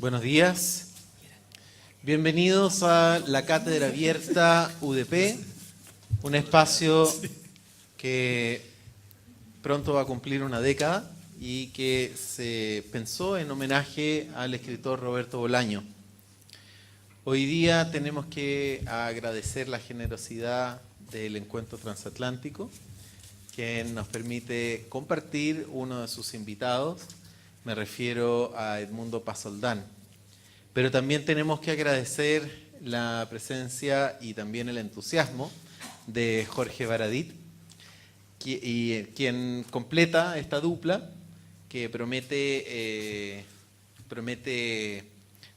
Buenos días. Bienvenidos a la Cátedra Abierta UDP, un espacio que pronto va a cumplir una década y que se pensó en homenaje al escritor Roberto Bolaño. Hoy día tenemos que agradecer la generosidad del Encuentro Transatlántico, que nos permite compartir uno de sus invitados. Me refiero a Edmundo Pasoldán. Pero también tenemos que agradecer la presencia y también el entusiasmo de Jorge Baradit, quien completa esta dupla que promete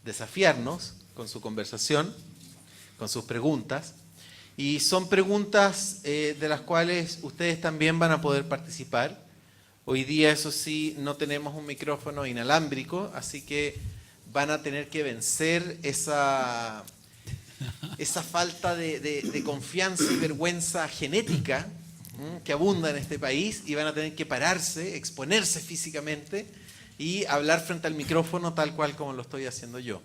desafiarnos con su conversación, con sus preguntas. Y son preguntas de las cuales ustedes también van a poder participar. Hoy día, eso sí, no tenemos un micrófono inalámbrico, así que van a tener que vencer esa falta de confianza y vergüenza genética que abunda en este país, y van a tener que pararse, exponerse físicamente y hablar frente al micrófono tal cual como lo estoy haciendo yo.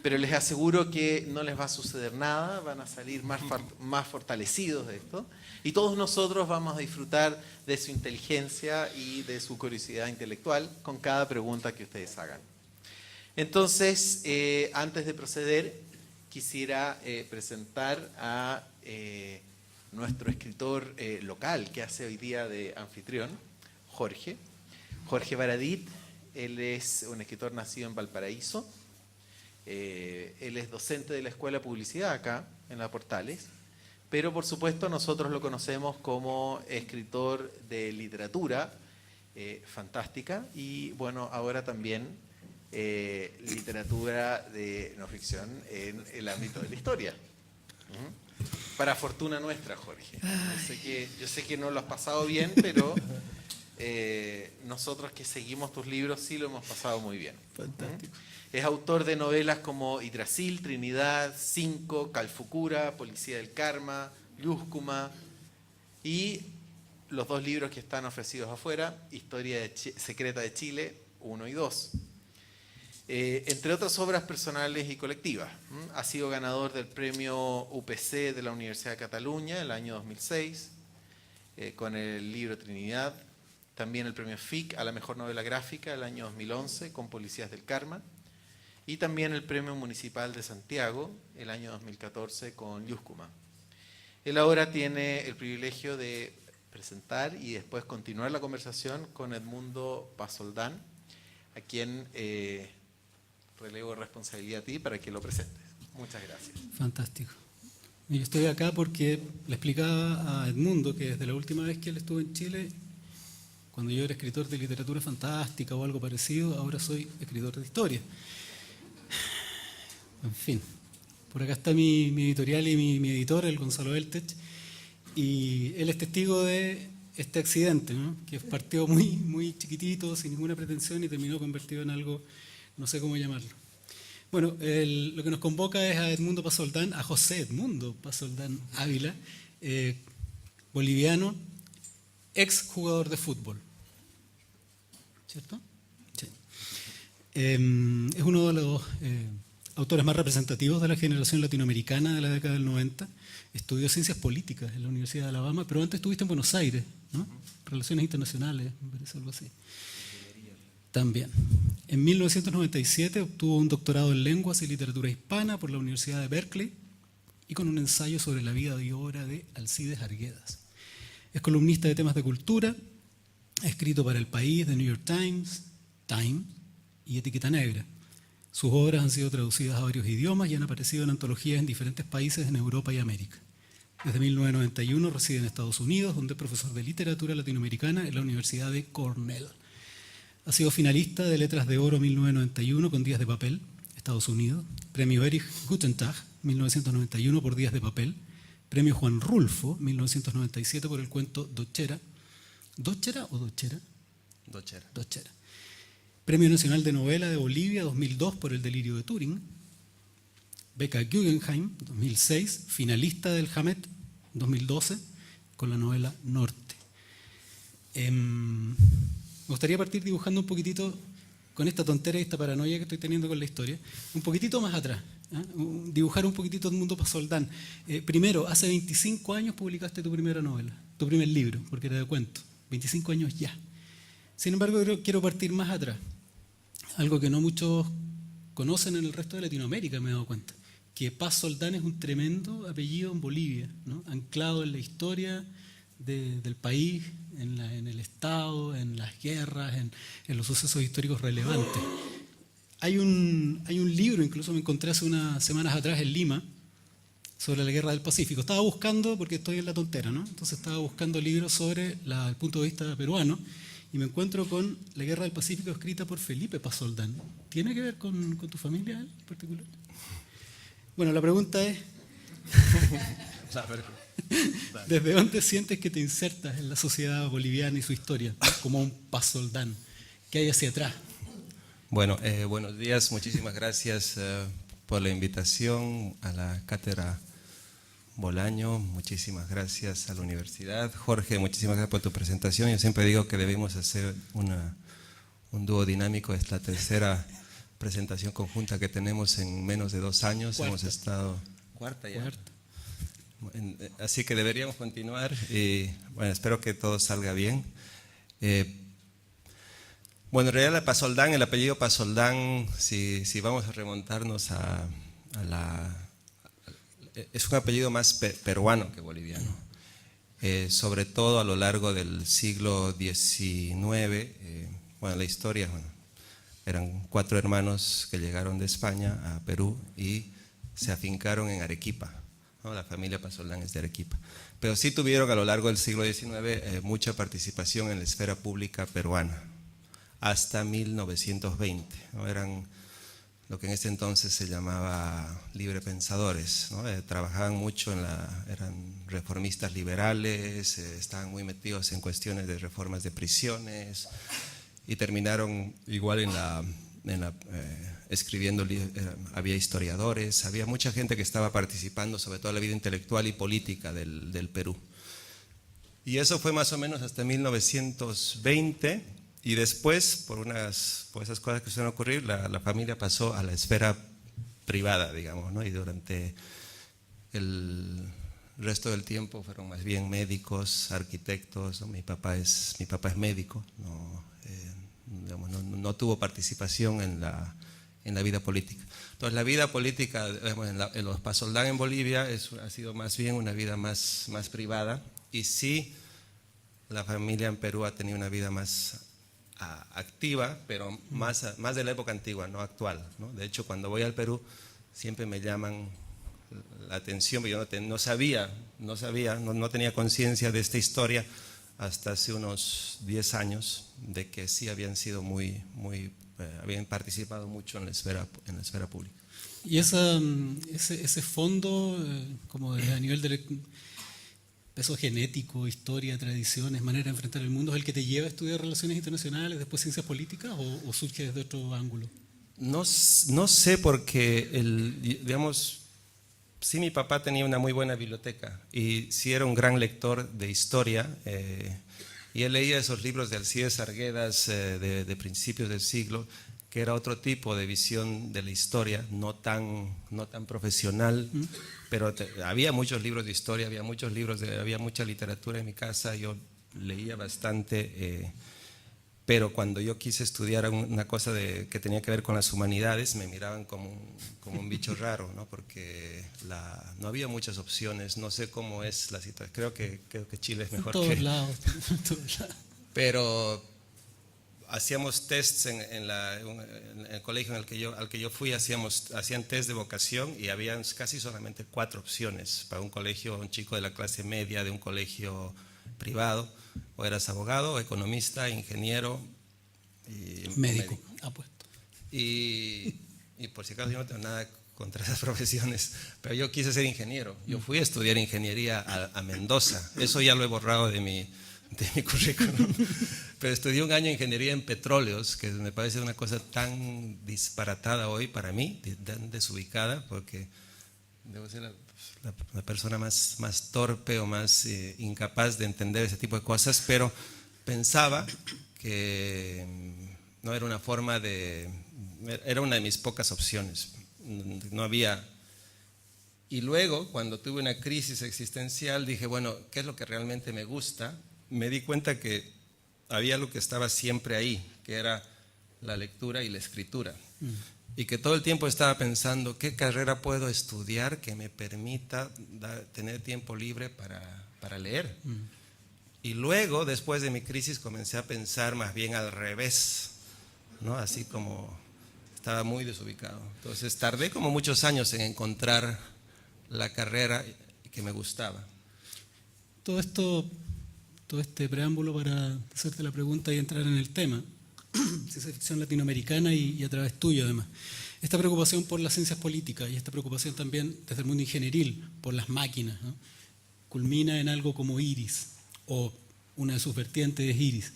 Pero les aseguro que no les va a suceder nada, van a salir más fortalecidos de esto, y todos nosotros vamos a disfrutar de su inteligencia y de su curiosidad intelectual con cada pregunta que ustedes hagan. Entonces, antes de proceder, quisiera presentar a nuestro escritor local que hace hoy día de anfitrión, Jorge Baradit. Él es un escritor nacido en Valparaíso. Él es docente de la Escuela de Publicidad acá, en la Portales, pero por supuesto nosotros lo conocemos como escritor de literatura fantástica y bueno, ahora también literatura de no ficción en el ámbito de la historia. Para fortuna nuestra, Jorge. Yo sé que no lo has pasado bien, pero nosotros que seguimos tus libros sí lo hemos pasado muy bien. Fantástico. Es autor de novelas como Yggdrasil, Trinidad, Cinco, Calfucura, Policía del Karma, Llúscuma y los dos libros que están ofrecidos afuera, Historia secreta de Chile 1 y 2. Entre otras obras personales y colectivas. Ha sido ganador del premio UPC de la Universidad de Cataluña el año 2006 con el libro Trinidad. También el premio FIC a la mejor novela gráfica el año 2011 con Policías del Karma. Y también el Premio Municipal de Santiago, el año 2014, con Llúscuma. Él ahora tiene el privilegio de presentar y después continuar la conversación con Edmundo Pasoldán, a quien relevo responsabilidad a ti para que lo presentes. Muchas gracias. Fantástico. Yo estoy acá porque le explicaba a Edmundo que desde la última vez que él estuvo en Chile, cuando yo era escritor de literatura fantástica o algo parecido, ahora soy escritor de historia. En fin, por acá está mi editorial y mi editor, el Gonzalo Eltech, y él es testigo de este accidente, ¿no? Que partió muy chiquitito, sin ninguna pretensión, y terminó convertido en algo, no sé cómo llamarlo. Bueno, lo que nos convoca es a Edmundo Pasoldán, a José Edmundo Pasoldán Ávila, boliviano, ex jugador de fútbol. ¿Cierto? Sí. Es uno de los autores más representativos de la generación latinoamericana de la década del 90. Estudió ciencias políticas en la Universidad de Alabama, pero antes estuviste en Buenos Aires, ¿no? Relaciones internacionales, me parece algo así. También. En 1997 obtuvo un doctorado en lenguas y literatura hispana por la Universidad de Berkeley y con un ensayo sobre la vida y obra de Alcides Arguedas. Es columnista de temas de cultura, ha escrito para El País, The New York Times, Time y Etiqueta Negra. Sus obras han sido traducidas a varios idiomas y han aparecido en antologías en diferentes países en Europa y América. Desde 1991 reside en Estados Unidos, donde es profesor de literatura latinoamericana en la Universidad de Cornell. Ha sido finalista de Letras de Oro 1991 con Días de Papel, Estados Unidos. Premio Erich Gutentag 1991 por Días de Papel. Premio Juan Rulfo 1997 por el cuento Dochera. ¿Dochera o Dochera? Dochera. Dochera. Premio Nacional de Novela de Bolivia 2002 por El Delirio de Turing. Beca Guggenheim 2006, finalista del Hamet 2012 con la novela Norte. Me gustaría partir dibujando un poquitito con esta tontera y esta paranoia que estoy teniendo con la historia, un poquitito más atrás, dibujar un poquitito el mundo Pasoldán. Primero, hace 25 años publicaste tu primera novela, tu primer libro, porque era de cuento, 25 años ya. Sin embargo, quiero partir más atrás, algo que no muchos conocen en el resto de Latinoamérica, me he dado cuenta, que Pasoldán es un tremendo apellido en Bolivia, ¿no? Anclado en la historia del país, en el Estado, en las guerras, en los sucesos históricos relevantes. Hay un libro, incluso me encontré hace unas semanas atrás en Lima, sobre la Guerra del Pacífico. Estaba buscando, porque estoy en la tontera, ¿no? Entonces estaba buscando libros sobre el punto de vista peruano y me encuentro con la Guerra del Pacífico escrita por Felipe Pasoldán. ¿Tiene que ver con tu familia en particular? Bueno, la pregunta es, ¿desde dónde sientes que te insertas en la sociedad boliviana y su historia, como un Pasoldán? ¿Qué hay hacia atrás? Bueno, buenos días, muchísimas gracias por la invitación a la Cátedra Bolaño, muchísimas gracias a la universidad. Jorge, muchísimas gracias por tu presentación. Yo siempre digo que debemos hacer un dúo dinámico, es la tercera presentación conjunta que tenemos en menos de 2 años. Cuarta. Hemos estado... ¿Cuarta ya? Cuarta. Así que deberíamos continuar y bueno, espero que todo salga bien. Bueno, en realidad el apellido Pasoldán, si vamos a remontarnos es un apellido más peruano que boliviano. Sobre todo a lo largo del siglo XIX, bueno, la historia, eran 4 hermanos que llegaron de España a Perú y se afincaron en Arequipa, ¿no? La familia Pasoldán es de Arequipa. Pero sí tuvieron a lo largo del siglo XIX mucha participación en la esfera pública peruana, hasta 1920, ¿no? Eran lo que en ese entonces se llamaba librepensadores, ¿no? Trabajaban mucho eran reformistas liberales, estaban muy metidos en cuestiones de reformas de prisiones y terminaron igual escribiendo, había historiadores, había mucha gente que estaba participando sobre todo en la vida intelectual y política del Perú. Y eso fue más o menos hasta 1920. Y después, por esas cosas que suelen ocurrir, la familia pasó a la esfera privada, digamos, ¿no? Y durante el resto del tiempo fueron más bien médicos, arquitectos, ¿no? Mi papá es médico, no tuvo participación en la vida política. Entonces la vida política, digamos, en los Pasoldán en Bolivia ha sido más bien una vida más privada, y sí, la familia en Perú ha tenido una vida más activa, pero más de la época antigua, no actual, ¿no? De hecho, cuando voy al Perú siempre me llaman la atención, porque yo no tenía conciencia de esta historia hasta hace unos 10 años, de que sí habían sido habían participado mucho en la esfera pública. Y ese fondo, como a nivel de peso genético, historia, tradiciones, manera de enfrentar el mundo, ¿es el que te lleva a estudiar relaciones internacionales, después ciencias políticas, o surge desde otro ángulo? No sé, porque digamos, sí, mi papá tenía una muy buena biblioteca y sí era un gran lector de historia, y él leía esos libros de Alcides Arguedas de principios del siglo, que era otro tipo de visión de la historia, no tan profesional, pero había muchos libros de historia, había mucha literatura en mi casa, yo leía bastante, pero cuando yo quise estudiar una cosa que tenía que ver con las humanidades, me miraban como un bicho raro, ¿no? Porque no había muchas opciones, no sé cómo es la situación, creo que Chile es mejor en todos lados. Pero hacíamos tests en el colegio al que yo fui, hacían test de vocación y habían casi solamente 4 opciones para un chico de la clase media de un colegio privado: o eras abogado, economista, ingeniero y médico. Apuesto. Y por si acaso yo no tengo nada contra esas profesiones, pero yo quise ser ingeniero. Yo fui a estudiar ingeniería a Mendoza, eso ya lo he borrado de mi currículum, pero estudié un año ingeniería en petróleos, que me parece una cosa tan disparatada hoy para mí, tan desubicada, porque debo ser la persona más torpe o más incapaz de entender ese tipo de cosas, pero pensaba que no era una forma era una de mis pocas opciones. No había. Y luego, cuando tuve una crisis existencial, dije, bueno, ¿qué es lo que realmente me gusta? Me di cuenta que había algo que estaba siempre ahí, que era la lectura y la escritura. Y que todo el tiempo estaba pensando, ¿qué carrera puedo estudiar que me permita tener tiempo libre para leer? Y luego, después de mi crisis, comencé a pensar más bien al revés, ¿no? Así como estaba muy desubicado. Entonces tardé como muchos años en encontrar la carrera que me gustaba. Todo este preámbulo para hacerte la pregunta y entrar en el tema, ciencia ficción latinoamericana y a través tuyo además. Esta preocupación por las ciencias políticas y esta preocupación también desde el mundo ingenieril por las máquinas, ¿no? Culmina en algo como Iris, o una de sus vertientes es Iris,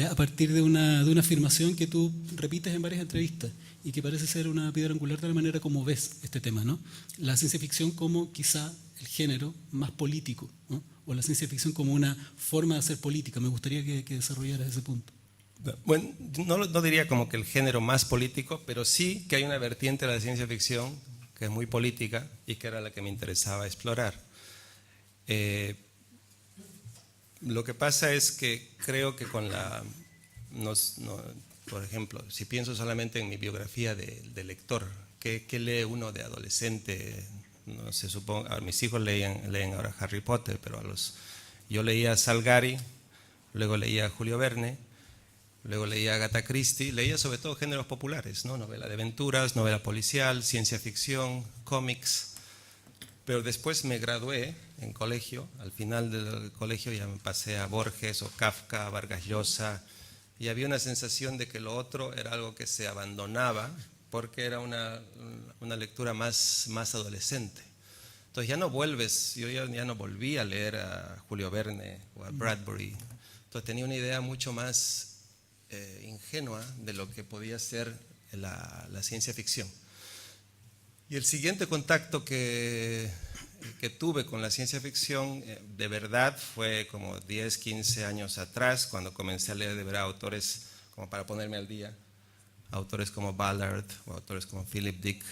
a partir de una afirmación que tú repites en varias entrevistas y que parece ser una piedra angular de la manera como ves este tema, ¿no? La ciencia ficción como quizá el género más político, ¿no? O la ciencia ficción como una forma de hacer política. Me gustaría que desarrollaras ese punto. Bueno, no diría como que el género más político, pero sí que hay una vertiente de la ciencia ficción que es muy política y que era la que me interesaba explorar. Lo que pasa es que creo que con por ejemplo, si pienso solamente en mi biografía de lector, ¿qué lee uno de adolescente? No sé, supongo, mis hijos leen ahora Harry Potter, pero yo leía Salgari, luego leía Julio Verne, luego leía Agatha Christie, leía sobre todo géneros populares, ¿no? Novela de aventuras, novela policial, ciencia ficción, cómics. Pero después me gradué en colegio, al final del colegio ya me pasé a Borges o Kafka, Vargas Llosa, y había una sensación de que lo otro era algo que se abandonaba porque era una lectura más adolescente. Entonces ya no vuelves, yo ya no volví a leer a Julio Verne o a Bradbury. Entonces tenía una idea mucho más ingenua de lo que podía ser la ciencia ficción. Y el siguiente contacto que tuve con la ciencia ficción de verdad fue como 10, 15 años atrás, cuando comencé a leer de verdad autores, como para ponerme al día, autores como Ballard, o autores como Philip Dick,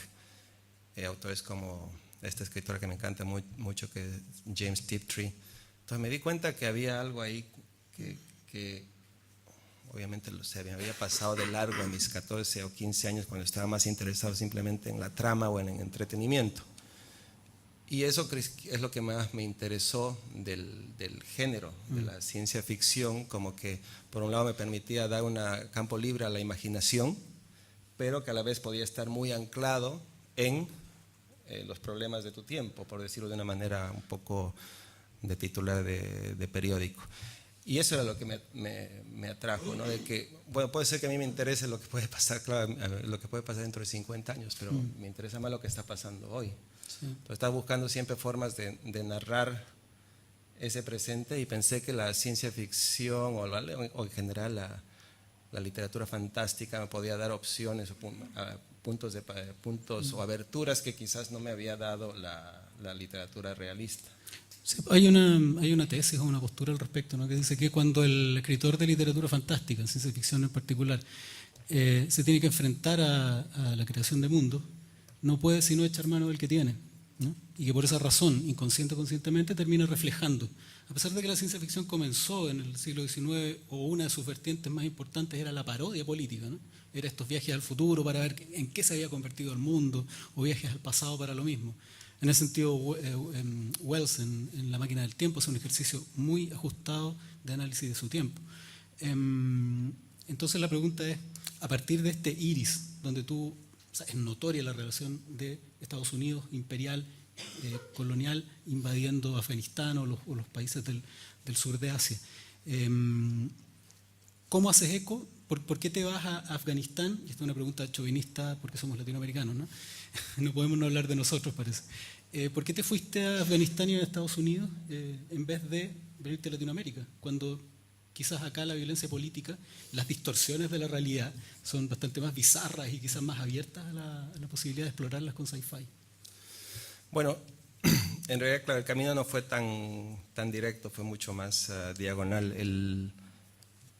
autores como esta escritora que me encanta mucho, que es James Tiptree. Entonces me di cuenta que había algo ahí que obviamente se me había pasado de largo a mis 14 o 15 años, cuando estaba más interesado simplemente en la trama o en el entretenimiento. Y eso es lo que más me interesó del género, de la ciencia ficción, como que por un lado me permitía dar un campo libre a la imaginación, pero que a la vez podía estar muy anclado en los problemas de tu tiempo, por decirlo de una manera un poco de titular de periódico. Y eso era lo que me atrajo, ¿no? De que, bueno, puede ser que a mí me interese lo que puede pasar, claro, lo que puede pasar dentro de 50 años, pero me interesa más lo que está pasando hoy. Sí. Entonces estaba buscando siempre formas de narrar ese presente y pensé que la ciencia ficción o en general la literatura fantástica me podía dar opciones o puntos o aberturas que quizás no me había dado la literatura realista. Sí, hay una tesis o una postura al respecto, ¿no? Que dice que cuando el escritor de literatura fantástica, en ciencia ficción en particular, se tiene que enfrentar a la creación de mundos, no puede sino echar mano del que tiene, ¿no? Y que por esa razón, inconsciente o conscientemente, termina reflejando. A pesar de que la ciencia ficción comenzó en el siglo XIX, o una de sus vertientes más importantes era la parodia política, ¿no? Era estos viajes al futuro para ver en qué se había convertido el mundo, o viajes al pasado para lo mismo. En ese sentido, Wells en La máquina del tiempo hace un ejercicio muy ajustado de análisis de su tiempo. Entonces la pregunta es, a partir de este Iris, donde o sea, es notoria la relación de Estados Unidos imperial, colonial, invadiendo Afganistán o los países del sur de Asia, ¿cómo haces eco? ¿Por qué te vas a Afganistán? Y esta es una pregunta chauvinista porque somos latinoamericanos, ¿no? No podemos no hablar de nosotros, parece. ¿Por qué te fuiste a Afganistán y a Estados Unidos en vez de venirte a Latinoamérica? Cuando quizás acá la violencia política, las distorsiones de la realidad son bastante más bizarras y quizás más abiertas a la posibilidad de explorarlas con sci-fi. Bueno, en realidad, claro, el camino no fue tan directo, fue mucho más diagonal.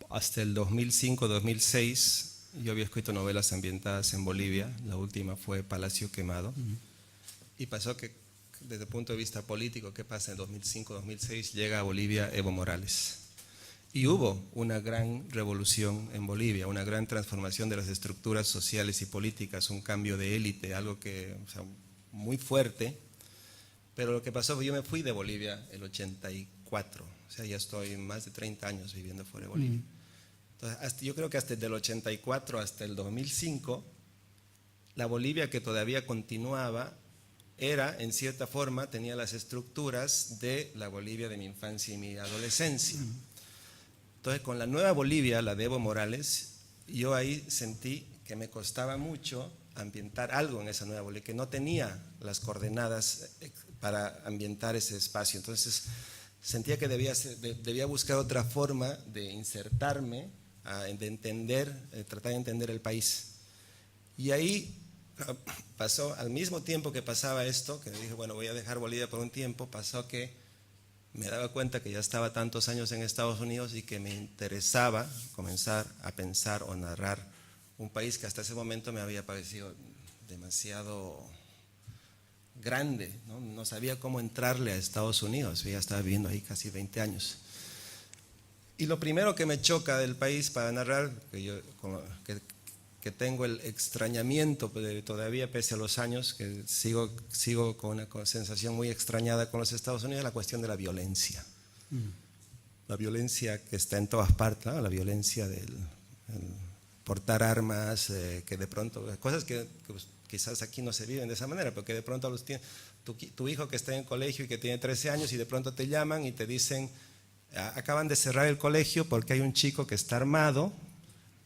Hasta el 2005-2006 Yo había escrito novelas ambientadas en Bolivia, la última fue Palacio Quemado, y pasó que desde el punto de vista político, ¿qué pasa? En 2005-2006 llega a Bolivia Evo Morales. Y hubo una gran revolución en Bolivia, una gran transformación de las estructuras sociales y políticas, un cambio de élite, algo que, o sea, muy fuerte. Pero lo que pasó fue que yo me fui de Bolivia el 84, o sea, ya estoy más de 30 años viviendo fuera de Bolivia. Entonces, yo creo que hasta el 84 hasta el 2005, la Bolivia que todavía continuaba era, en cierta forma, tenía las estructuras de la Bolivia de mi infancia y mi adolescencia. Entonces, con la nueva Bolivia, la de Evo Morales, yo ahí sentí que me costaba mucho ambientar algo en esa nueva Bolivia, que no tenía las coordenadas para ambientar ese espacio. Entonces, sentía que debía buscar otra forma de insertarme, de entender, tratar de entender el país. Y ahí pasó, al mismo tiempo que pasaba esto, que dije, bueno, voy a dejar Bolivia por un tiempo, pasó que me daba cuenta que ya estaba tantos años en Estados Unidos y que me interesaba comenzar a pensar o narrar un país que hasta ese momento me había parecido demasiado grande, ¿no? No sabía cómo entrarle a Estados Unidos, yo ya estaba viviendo ahí casi 20 años. Y lo primero que me choca del país para narrar, que tengo el extrañamiento todavía pese a los años, que sigo con una sensación muy extrañada con los Estados Unidos, es la cuestión de la violencia. La violencia que está en todas partes, ¿no? La violencia del portar armas, que de pronto, cosas que quizás aquí no se viven de esa manera, pero que de pronto tu hijo que está en el colegio y que tiene 13 años y de pronto te llaman y te dicen, acaban de cerrar el colegio porque hay un chico que está armado,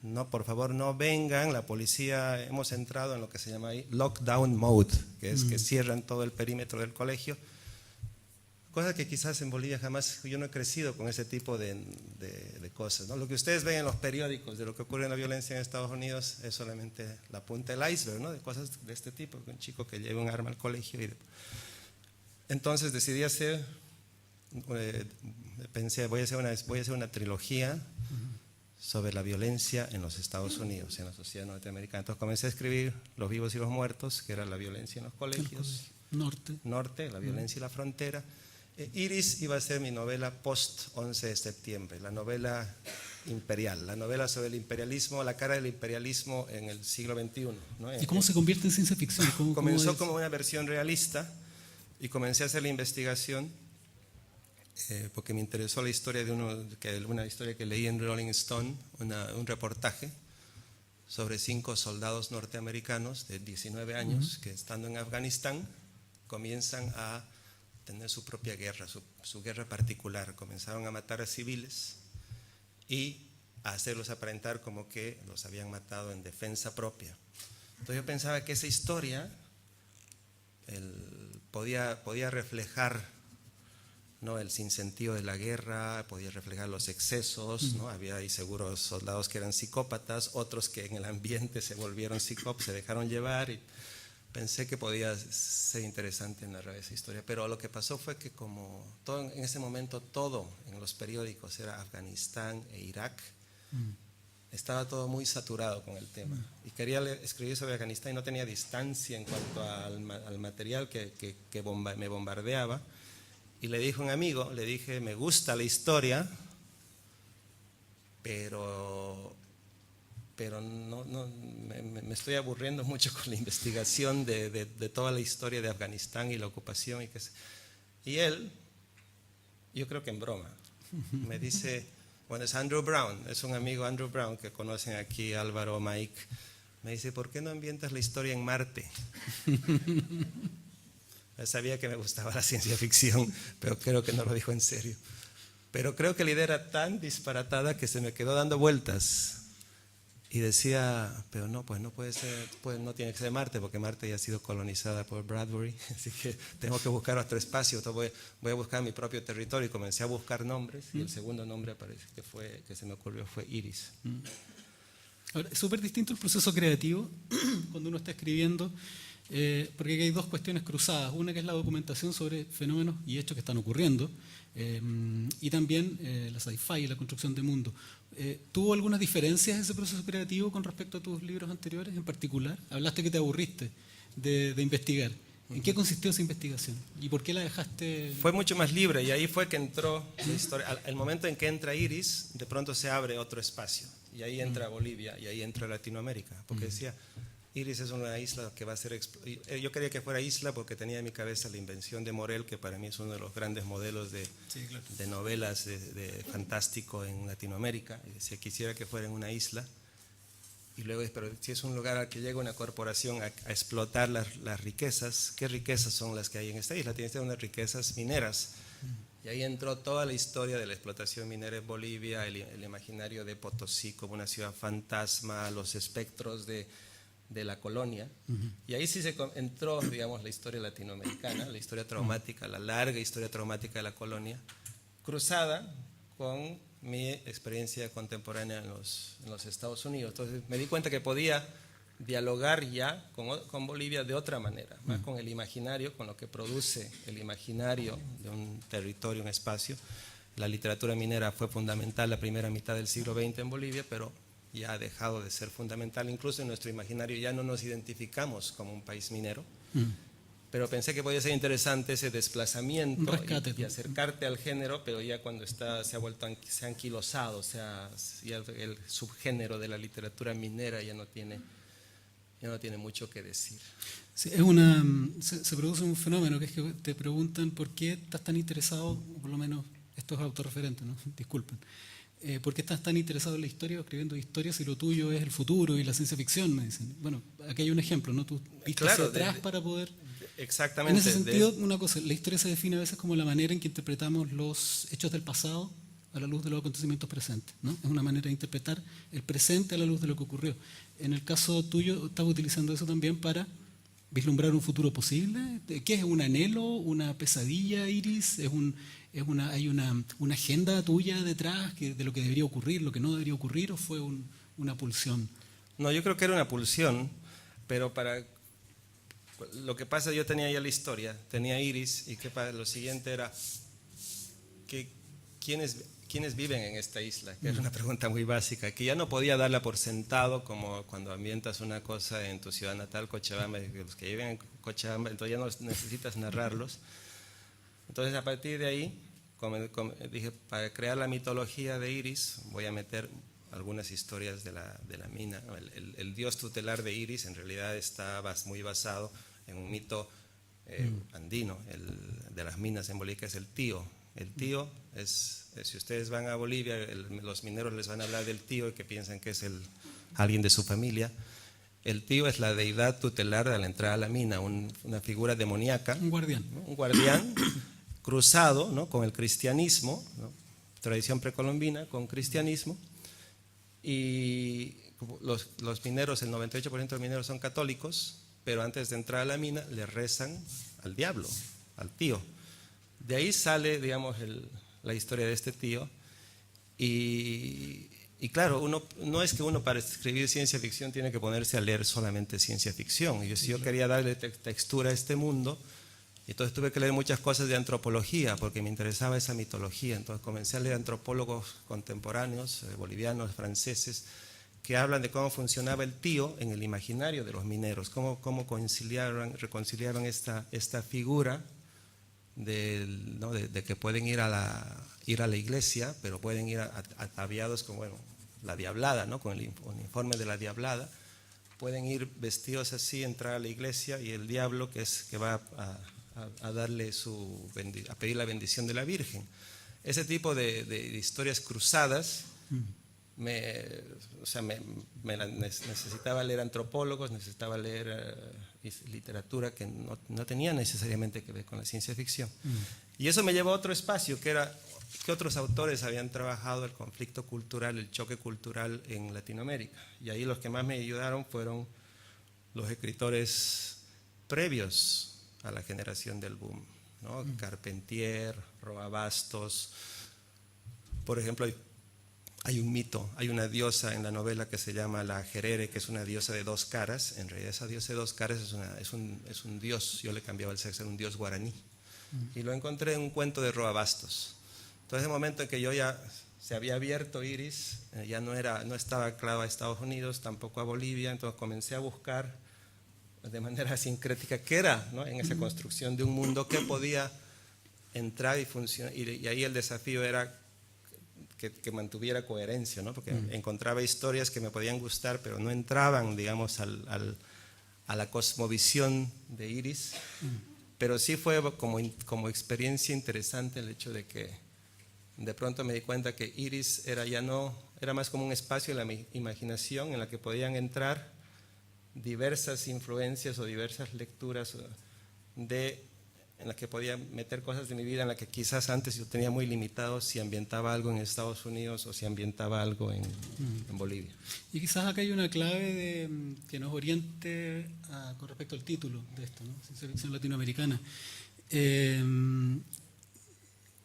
no, por favor no vengan, la policía, hemos entrado en lo que se llama ahí lockdown mode, que es que cierran todo el perímetro del colegio, cosas que quizás en Bolivia jamás, yo no he crecido con ese tipo de cosas, ¿no? Lo que ustedes ven en los periódicos de lo que ocurre en la violencia en Estados Unidos es solamente la punta del iceberg, ¿no? De cosas de este tipo, un chico que lleva un arma al colegio. Entonces decidí pensé, voy a hacer una trilogía sobre la violencia en los Estados Unidos, en la sociedad norteamericana. Entonces comencé a escribir Los vivos y los muertos, que era la violencia en los colegios. Norte, la violencia y la frontera. Iris iba a ser mi novela post 11 de septiembre, la novela imperial, la novela sobre el imperialismo, la cara del imperialismo en el siglo XXI, ¿no? ¿Y cómo se convierte en ciencia ficción? Comenzó como una versión realista y comencé a hacer la investigación porque me interesó la historia una historia que leí en Rolling Stone, un reportaje sobre 5 soldados norteamericanos de 19 años que estando en Afganistán comienzan a tener su propia guerra, su guerra particular. Comenzaron a matar a civiles y a hacerlos aparentar como que los habían matado en defensa propia. Entonces yo pensaba que esa historia podía reflejar, ¿no?, el sinsentido de la guerra, podía reflejar los excesos, ¿no? Había ahí seguros soldados que eran psicópatas, otros que en el ambiente se volvieron psicópatas, se dejaron llevar, y pensé que podía ser interesante narrar esa historia. Pero lo que pasó fue que como en ese momento todo en los periódicos era Afganistán e Irak, estaba todo muy saturado con el tema. Y quería escribir sobre Afganistán y no tenía distancia en cuanto al material que me bombardeaba. Y le dije a un amigo, me gusta la historia, pero no, me estoy aburriendo mucho con la investigación de toda la historia de Afganistán y la ocupación. Y él, yo creo que en broma, me dice, bueno, es Andrew Brown, es un amigo Andrew Brown que conocen aquí, Álvaro, Mike, me dice, ¿por qué no ambientas la historia en Marte? Sabía que me gustaba la ciencia ficción, pero creo que no lo dijo en serio. Pero creo que la idea era tan disparatada que se me quedó dando vueltas. Y decía, pero no, pues no puede ser, pues no tiene que ser Marte, porque Marte ya ha sido colonizada por Bradbury, así que tengo que buscar otro espacio. Entonces voy a buscar mi propio territorio, y comencé a buscar nombres, y el segundo nombre que se me ocurrió fue Iris. Ahora, es súper distinto el proceso creativo cuando uno está escribiendo porque aquí hay dos cuestiones cruzadas. Una que es la documentación sobre fenómenos y hechos que están ocurriendo, y también la sci-fi, la construcción de mundo. ¿Tuvo algunas diferencias ese proceso creativo con respecto a tus libros anteriores en particular? Hablaste que te aburriste de investigar. ¿En qué consistió esa investigación? ¿Y por qué la dejaste? Fue mucho más libre y ahí fue que entró la historia. El momento en que entra Iris, de pronto se abre otro espacio. Y ahí entra Bolivia y ahí entra Latinoamérica. Porque decía, Iris es una isla que va a ser... Yo quería que fuera isla porque tenía en mi cabeza la invención de Morel, que para mí es uno de los grandes modelos de novelas de fantástico en Latinoamérica. Y decía, quisiera que fuera en una isla. Y luego, pero si es un lugar al que llega una corporación a explotar las riquezas, ¿qué riquezas son las que hay en esta isla? Tiene que ser unas riquezas mineras. Y ahí entró toda la historia de la explotación minera en Bolivia, el imaginario de Potosí como una ciudad fantasma, los espectros de la colonia. Y ahí sí entró, digamos, la historia latinoamericana, la historia traumática, la larga historia traumática de la colonia, cruzada con mi experiencia contemporánea en los Estados Unidos. Entonces me di cuenta que podía dialogar ya con Bolivia de otra manera, más con el imaginario, con lo que produce el imaginario de un territorio, un espacio. La literatura minera fue fundamental la primera mitad del siglo XX en Bolivia, pero ya ha dejado de ser fundamental. Incluso en nuestro imaginario ya no nos identificamos como un país minero. Pero pensé que podía ser interesante ese desplazamiento y acercarte al género, pero ya cuando se ha anquilosado, ya el subgénero de la literatura minera ya no tiene mucho que decir. Sí, se produce un fenómeno que es que te preguntan por qué estás tan interesado, o por lo menos esto es autorreferente, ¿no? Disculpen. ¿Por qué estás tan interesado en la historia o escribiendo historias si lo tuyo es el futuro y la ciencia ficción? Me dicen. Bueno, aquí hay un ejemplo, ¿no? Tú viste hacia atrás para poder... Exactamente. En ese sentido, una cosa, la historia se define a veces como la manera en que interpretamos los hechos del pasado a la luz de los acontecimientos presentes, ¿no? Es una manera de interpretar el presente a la luz de lo que ocurrió. En el caso tuyo, ¿estás utilizando eso también para vislumbrar un futuro posible? ¿Qué es un anhelo, una pesadilla, Iris? ¿Hay una agenda tuya detrás de lo que debería ocurrir, lo que no debería ocurrir, o fue una pulsión? No, yo creo que era una pulsión, pero lo que pasa, yo tenía ya la historia, tenía Iris, y lo siguiente era ¿quiénes viven en esta isla? Que era una pregunta muy básica, que ya no podía darla por sentado, como cuando ambientas una cosa en tu ciudad natal, Cochabamba, los que viven en Cochabamba, entonces ya no necesitas narrarlos. Entonces a partir de ahí, dije, para crear la mitología de Iris, voy a meter algunas historias de la mina. El dios tutelar de Iris en realidad está muy basado en un mito andino, de las minas en Bolivia, que es el tío. El tío si ustedes van a Bolivia, los mineros les van a hablar del tío y que piensan que es alguien de su familia. El tío es la deidad tutelar de la entrada a la mina, una figura demoníaca. Un guardián. ¿No? Un guardián cruzado, ¿no?, con el cristianismo, ¿no?, tradición precolombina con cristianismo. Y los mineros, el 98% de los mineros son católicos, pero antes de entrar a la mina le rezan al diablo, al tío. De ahí sale, digamos, la historia de este tío. Y claro, no es que uno para escribir ciencia ficción tiene que ponerse a leer solamente ciencia ficción. Si yo quería darle textura a este mundo, entonces tuve que leer muchas cosas de antropología porque me interesaba esa mitología. Entonces comencé a leer antropólogos contemporáneos, bolivianos, franceses, que hablan de cómo funcionaba el tío en el imaginario de los mineros, cómo reconciliaban esta figura de que pueden ir a la iglesia, pero pueden ir ataviados con la diablada, ¿no?, con el uniforme de la diablada. Pueden ir vestidos así, entrar a la iglesia, y el diablo que va a darle a pedir la bendición de la Virgen. Ese tipo de historias cruzadas necesitaba leer antropólogos, necesitaba leer literatura que no tenía necesariamente que ver con la ciencia ficción. Y eso me llevó a otro espacio, que era que otros autores habían trabajado el conflicto cultural, el choque cultural en Latinoamérica. Y ahí los que más me ayudaron fueron los escritores previos a la generación del boom, ¿no? Carpentier, Roa Bastos. Por ejemplo, hay un mito, hay una diosa en la novela que se llama la Jerere, que es una diosa de dos caras. En realidad esa diosa de dos caras es un dios, yo le cambiaba el sexo, era un dios guaraní. Y lo encontré en un cuento de Roa Bastos. Entonces, el momento en que yo ya se había abierto Iris, ya no estaba anclado a Estados Unidos, tampoco a Bolivia, entonces comencé a buscar de manera sincrética qué era, ¿no? En esa construcción de un mundo que podía entrar y funcionar. Y ahí el desafío era que mantuviera coherencia, ¿no? Porque encontraba historias que me podían gustar, pero no entraban, digamos, a la cosmovisión de Iris. Pero sí fue como experiencia interesante el hecho de que de pronto me di cuenta que Iris era más como un espacio de la imaginación en la que podían entrar diversas influencias o diversas lecturas en las que podía meter cosas de mi vida en las que quizás antes yo tenía muy limitado si ambientaba algo en Estados Unidos o si ambientaba algo en Bolivia. Y quizás acá hay una clave que nos oriente con respecto al título de esto, ¿no? Ciencia ficción latinoamericana.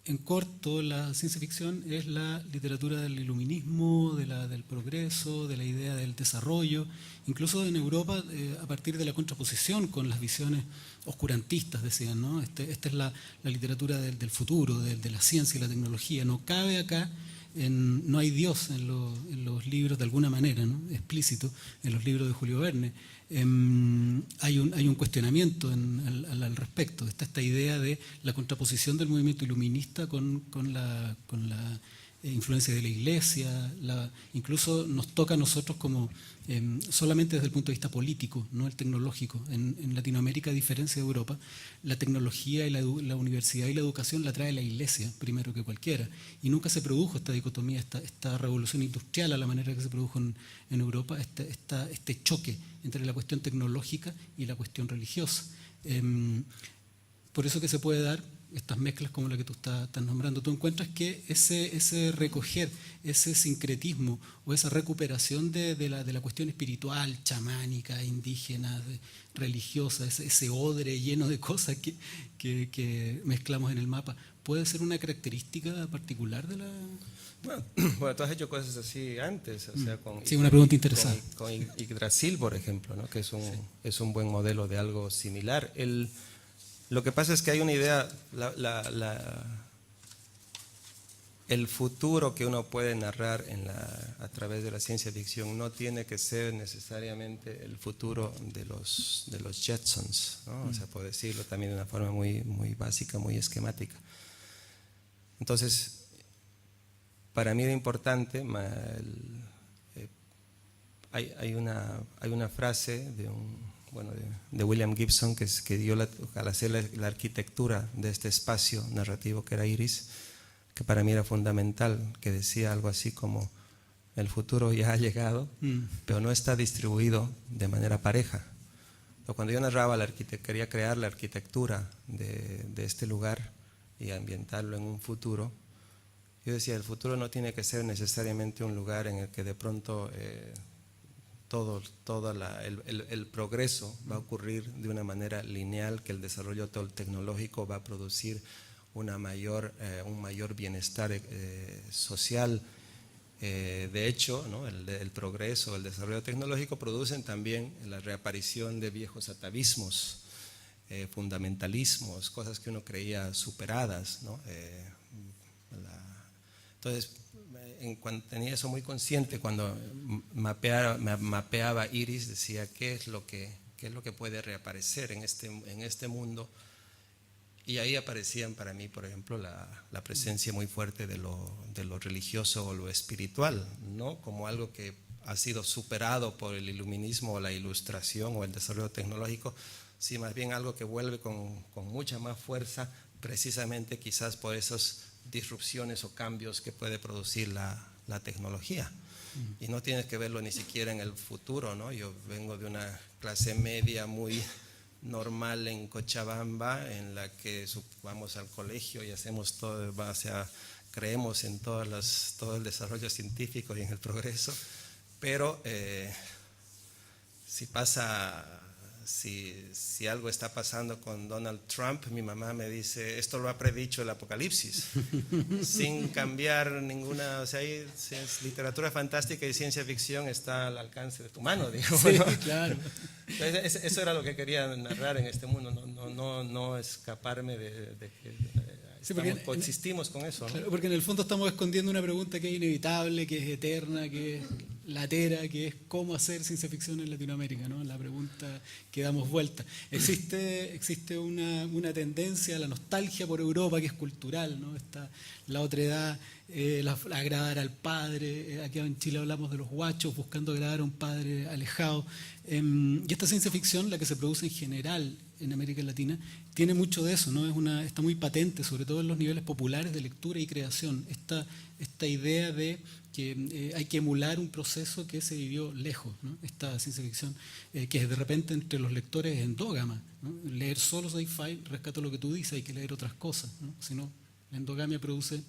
En corto, la ciencia ficción es la literatura del iluminismo, del progreso, de la idea del desarrollo, incluso en Europa a partir de la contraposición con las visiones oscurantistas, decían, ¿no? Esta es la literatura del futuro, de la ciencia y la tecnología. No cabe acá, no hay Dios en los libros de alguna manera, ¿no? Explícito, en los libros de Julio Verne. Hay un cuestionamiento al respecto. Está esta idea de la contraposición del movimiento iluminista con la influencia de la Iglesia. Incluso nos toca a nosotros como solamente desde el punto de vista político, no el tecnológico. En Latinoamérica, a diferencia de Europa, la tecnología y la universidad y la educación la trae la Iglesia primero que cualquiera. Y nunca se produjo esta dicotomía, esta revolución industrial a la manera que se produjo en Europa, este choque entre la cuestión tecnológica y la cuestión religiosa. Por eso que se puede dar estas mezclas como la que tú estás nombrando. Tú encuentras que ese recoger, ese sincretismo o esa recuperación de la cuestión espiritual, chamánica, indígena, religiosa, ese odre lleno de cosas que mezclamos en el mapa, ¿puede ser una característica particular de la...? Bueno, tú has hecho cosas así antes, o sea, sí, una pregunta interesante. Con Yggdrasil, por ejemplo, ¿no? Que es un buen modelo de algo similar. Lo que pasa es que hay una idea, el futuro que uno puede narrar a través de la ciencia ficción no tiene que ser necesariamente el futuro de los Jetsons, ¿no? O sea, por decirlo también de una forma muy, muy básica, muy esquemática. Entonces, para mí era importante, hay una frase de William Gibson que dio al hacer la arquitectura de este espacio narrativo que era Iris, que para mí era fundamental, que decía algo así como: el futuro ya ha llegado, pero no está distribuido de manera pareja. Cuando yo narraba quería crear la arquitectura de este lugar y ambientarlo en un futuro, yo decía, el futuro no tiene que ser necesariamente un lugar en el que de pronto el progreso va a ocurrir de una manera lineal, que el desarrollo tecnológico va a producir un mayor bienestar social. De hecho, ¿no? el progreso, el desarrollo tecnológico producen también la reaparición de viejos atavismos, fundamentalismos, cosas que uno creía superadas, ¿no? Entonces, tenía eso muy consciente cuando mapeaba Iris, decía qué es lo que puede reaparecer en este mundo, y ahí aparecían para mí, por ejemplo, la presencia muy fuerte de lo religioso o lo espiritual, no como algo que ha sido superado por el iluminismo o la ilustración o el desarrollo tecnológico, sino más bien algo que vuelve con mucha más fuerza, precisamente quizás por esas disrupciones o cambios que puede producir la tecnología. Y no tienes que verlo ni siquiera en el futuro, ¿no? Yo vengo de una clase media muy normal en Cochabamba, en la que vamos al colegio y hacemos todo, creemos en todo el desarrollo científico y en el progreso, pero si pasa si algo está pasando con Donald Trump, mi mamá me dice, esto lo ha predicho el Apocalipsis, sin cambiar ninguna, o sea, ahí es literatura fantástica y ciencia ficción está al alcance de tu mano, digamos. Sí, ¿no? claro. Entonces, eso era lo que quería narrar en este mundo, no escaparme de que Sí, porque coexistimos con eso, ¿no? Claro, porque en el fondo estamos escondiendo una pregunta que es inevitable, que es eterna, que es latera, que es cómo hacer ciencia ficción en Latinoamérica, ¿no? La pregunta que damos vuelta. Existe una tendencia a la nostalgia por Europa que es cultural, ¿no? Está la otredad, la agradar al padre. Aquí en Chile hablamos de los guachos buscando agradar a un padre alejado. Y esta ciencia ficción, la que se produce en general en América Latina, tiene mucho de eso, ¿no? Está muy patente, sobre todo en los niveles populares de lectura y creación, esta idea de que hay que emular un proceso que se vivió lejos, ¿no? Esta ciencia ficción que de repente entre los lectores es endógama, ¿no? Leer solo sci-fi, rescato lo que tú dices, hay que leer otras cosas, ¿no? Si no, la endogamia produce,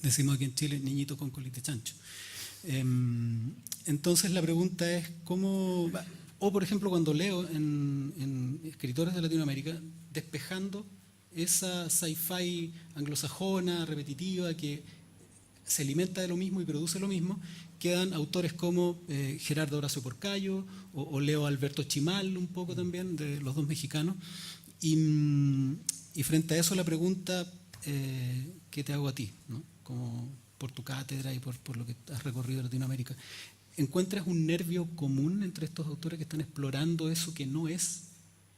decimos aquí en Chile, niñito con colita de chancho. Entonces la pregunta es cómo, o por ejemplo cuando leo en escritores de Latinoamérica, despejando esa sci-fi anglosajona, repetitiva, que se alimenta de lo mismo y produce lo mismo, quedan autores como Gerardo Horacio Porcayo o Leo Alberto Chimal, un poco también, de los dos mexicanos. Y frente a eso la pregunta que te hago a ti, ¿no? Como por tu cátedra y por lo que has recorrido Latinoamérica, ¿encuentras un nervio común entre estos autores que están explorando eso que no es?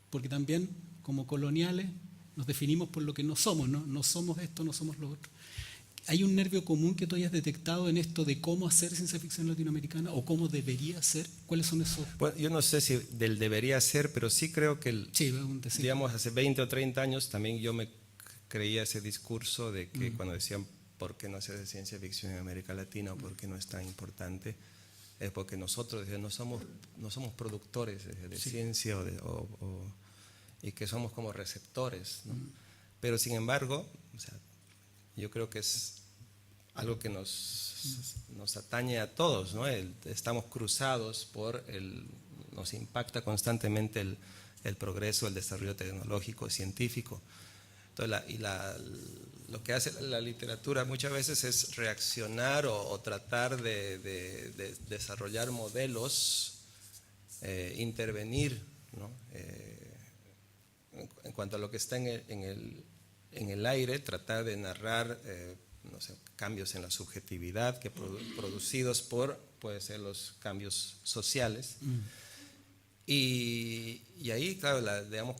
Porque también, como coloniales, nos definimos por lo que no somos, ¿no? No somos esto, no somos lo otro. ¿Hay un nervio común que tú hayas detectado en esto de cómo hacer ciencia ficción latinoamericana o cómo debería ser? ¿Cuáles son esos? Bueno, yo no sé si del debería ser, pero sí creo que, digamos, hace 20 o 30 años también yo me creía ese discurso de que cuando decían por qué no hacer ciencia ficción en América Latina o por qué no es tan importante, es porque nosotros no somos productores de ciencia y que somos como receptores, ¿no? Pero sin embargo, o sea, yo creo que es algo que nos atañe a todos, ¿no? Estamos cruzados nos impacta constantemente el progreso, el desarrollo tecnológico, científico. Entonces, lo que hace la literatura muchas veces es reaccionar o tratar de desarrollar modelos, intervenir, ¿no? En cuanto a lo que está en el aire, tratar de narrar no sé, cambios en la subjetividad que producidos puede ser los cambios sociales. Y ahí, claro, digamos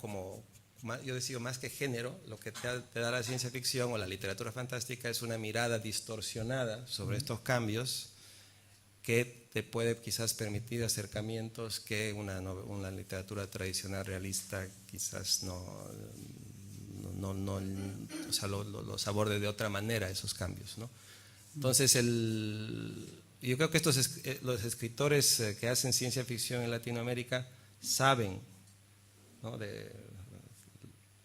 yo decido más que género, lo que te da la ciencia ficción o la literatura fantástica es una mirada distorsionada sobre estos cambios que te puede quizás permitir acercamientos que una literatura tradicional realista quizás no o sea, los aborde de otra manera esos cambios, ¿no? Entonces, yo creo que los escritores que hacen ciencia ficción en Latinoamérica saben, ¿no?, de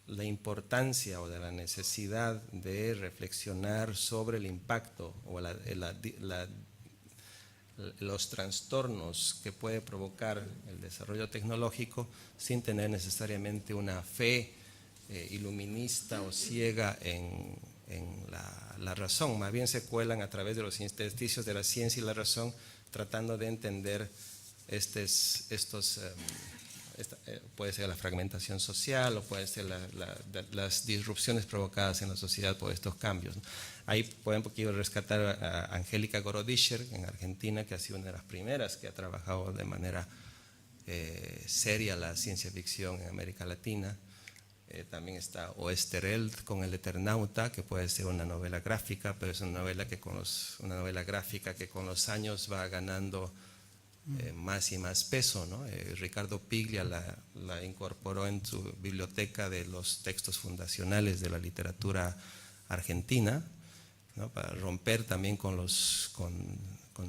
la importancia o de la necesidad de reflexionar sobre el impacto o los trastornos que puede provocar el desarrollo tecnológico sin tener necesariamente una fe iluminista o ciega en la razón. Más bien se cuelan a través de los intersticios de la ciencia y la razón, tratando de entender puede ser la fragmentación social o puede ser las disrupciones provocadas en la sociedad por estos cambios, ¿no? Ahí quiero rescatar a Angélica Gorodischer en Argentina, que ha sido una de las primeras que ha trabajado de manera seria la ciencia ficción en América Latina. También está Oesterheld con El Eternauta, que puede ser una novela gráfica, pero es una novela gráfica que con los años va ganando más y más peso, ¿no? Ricardo Piglia la incorporó en su biblioteca de los textos fundacionales de la literatura argentina, ¿no?, para romper también con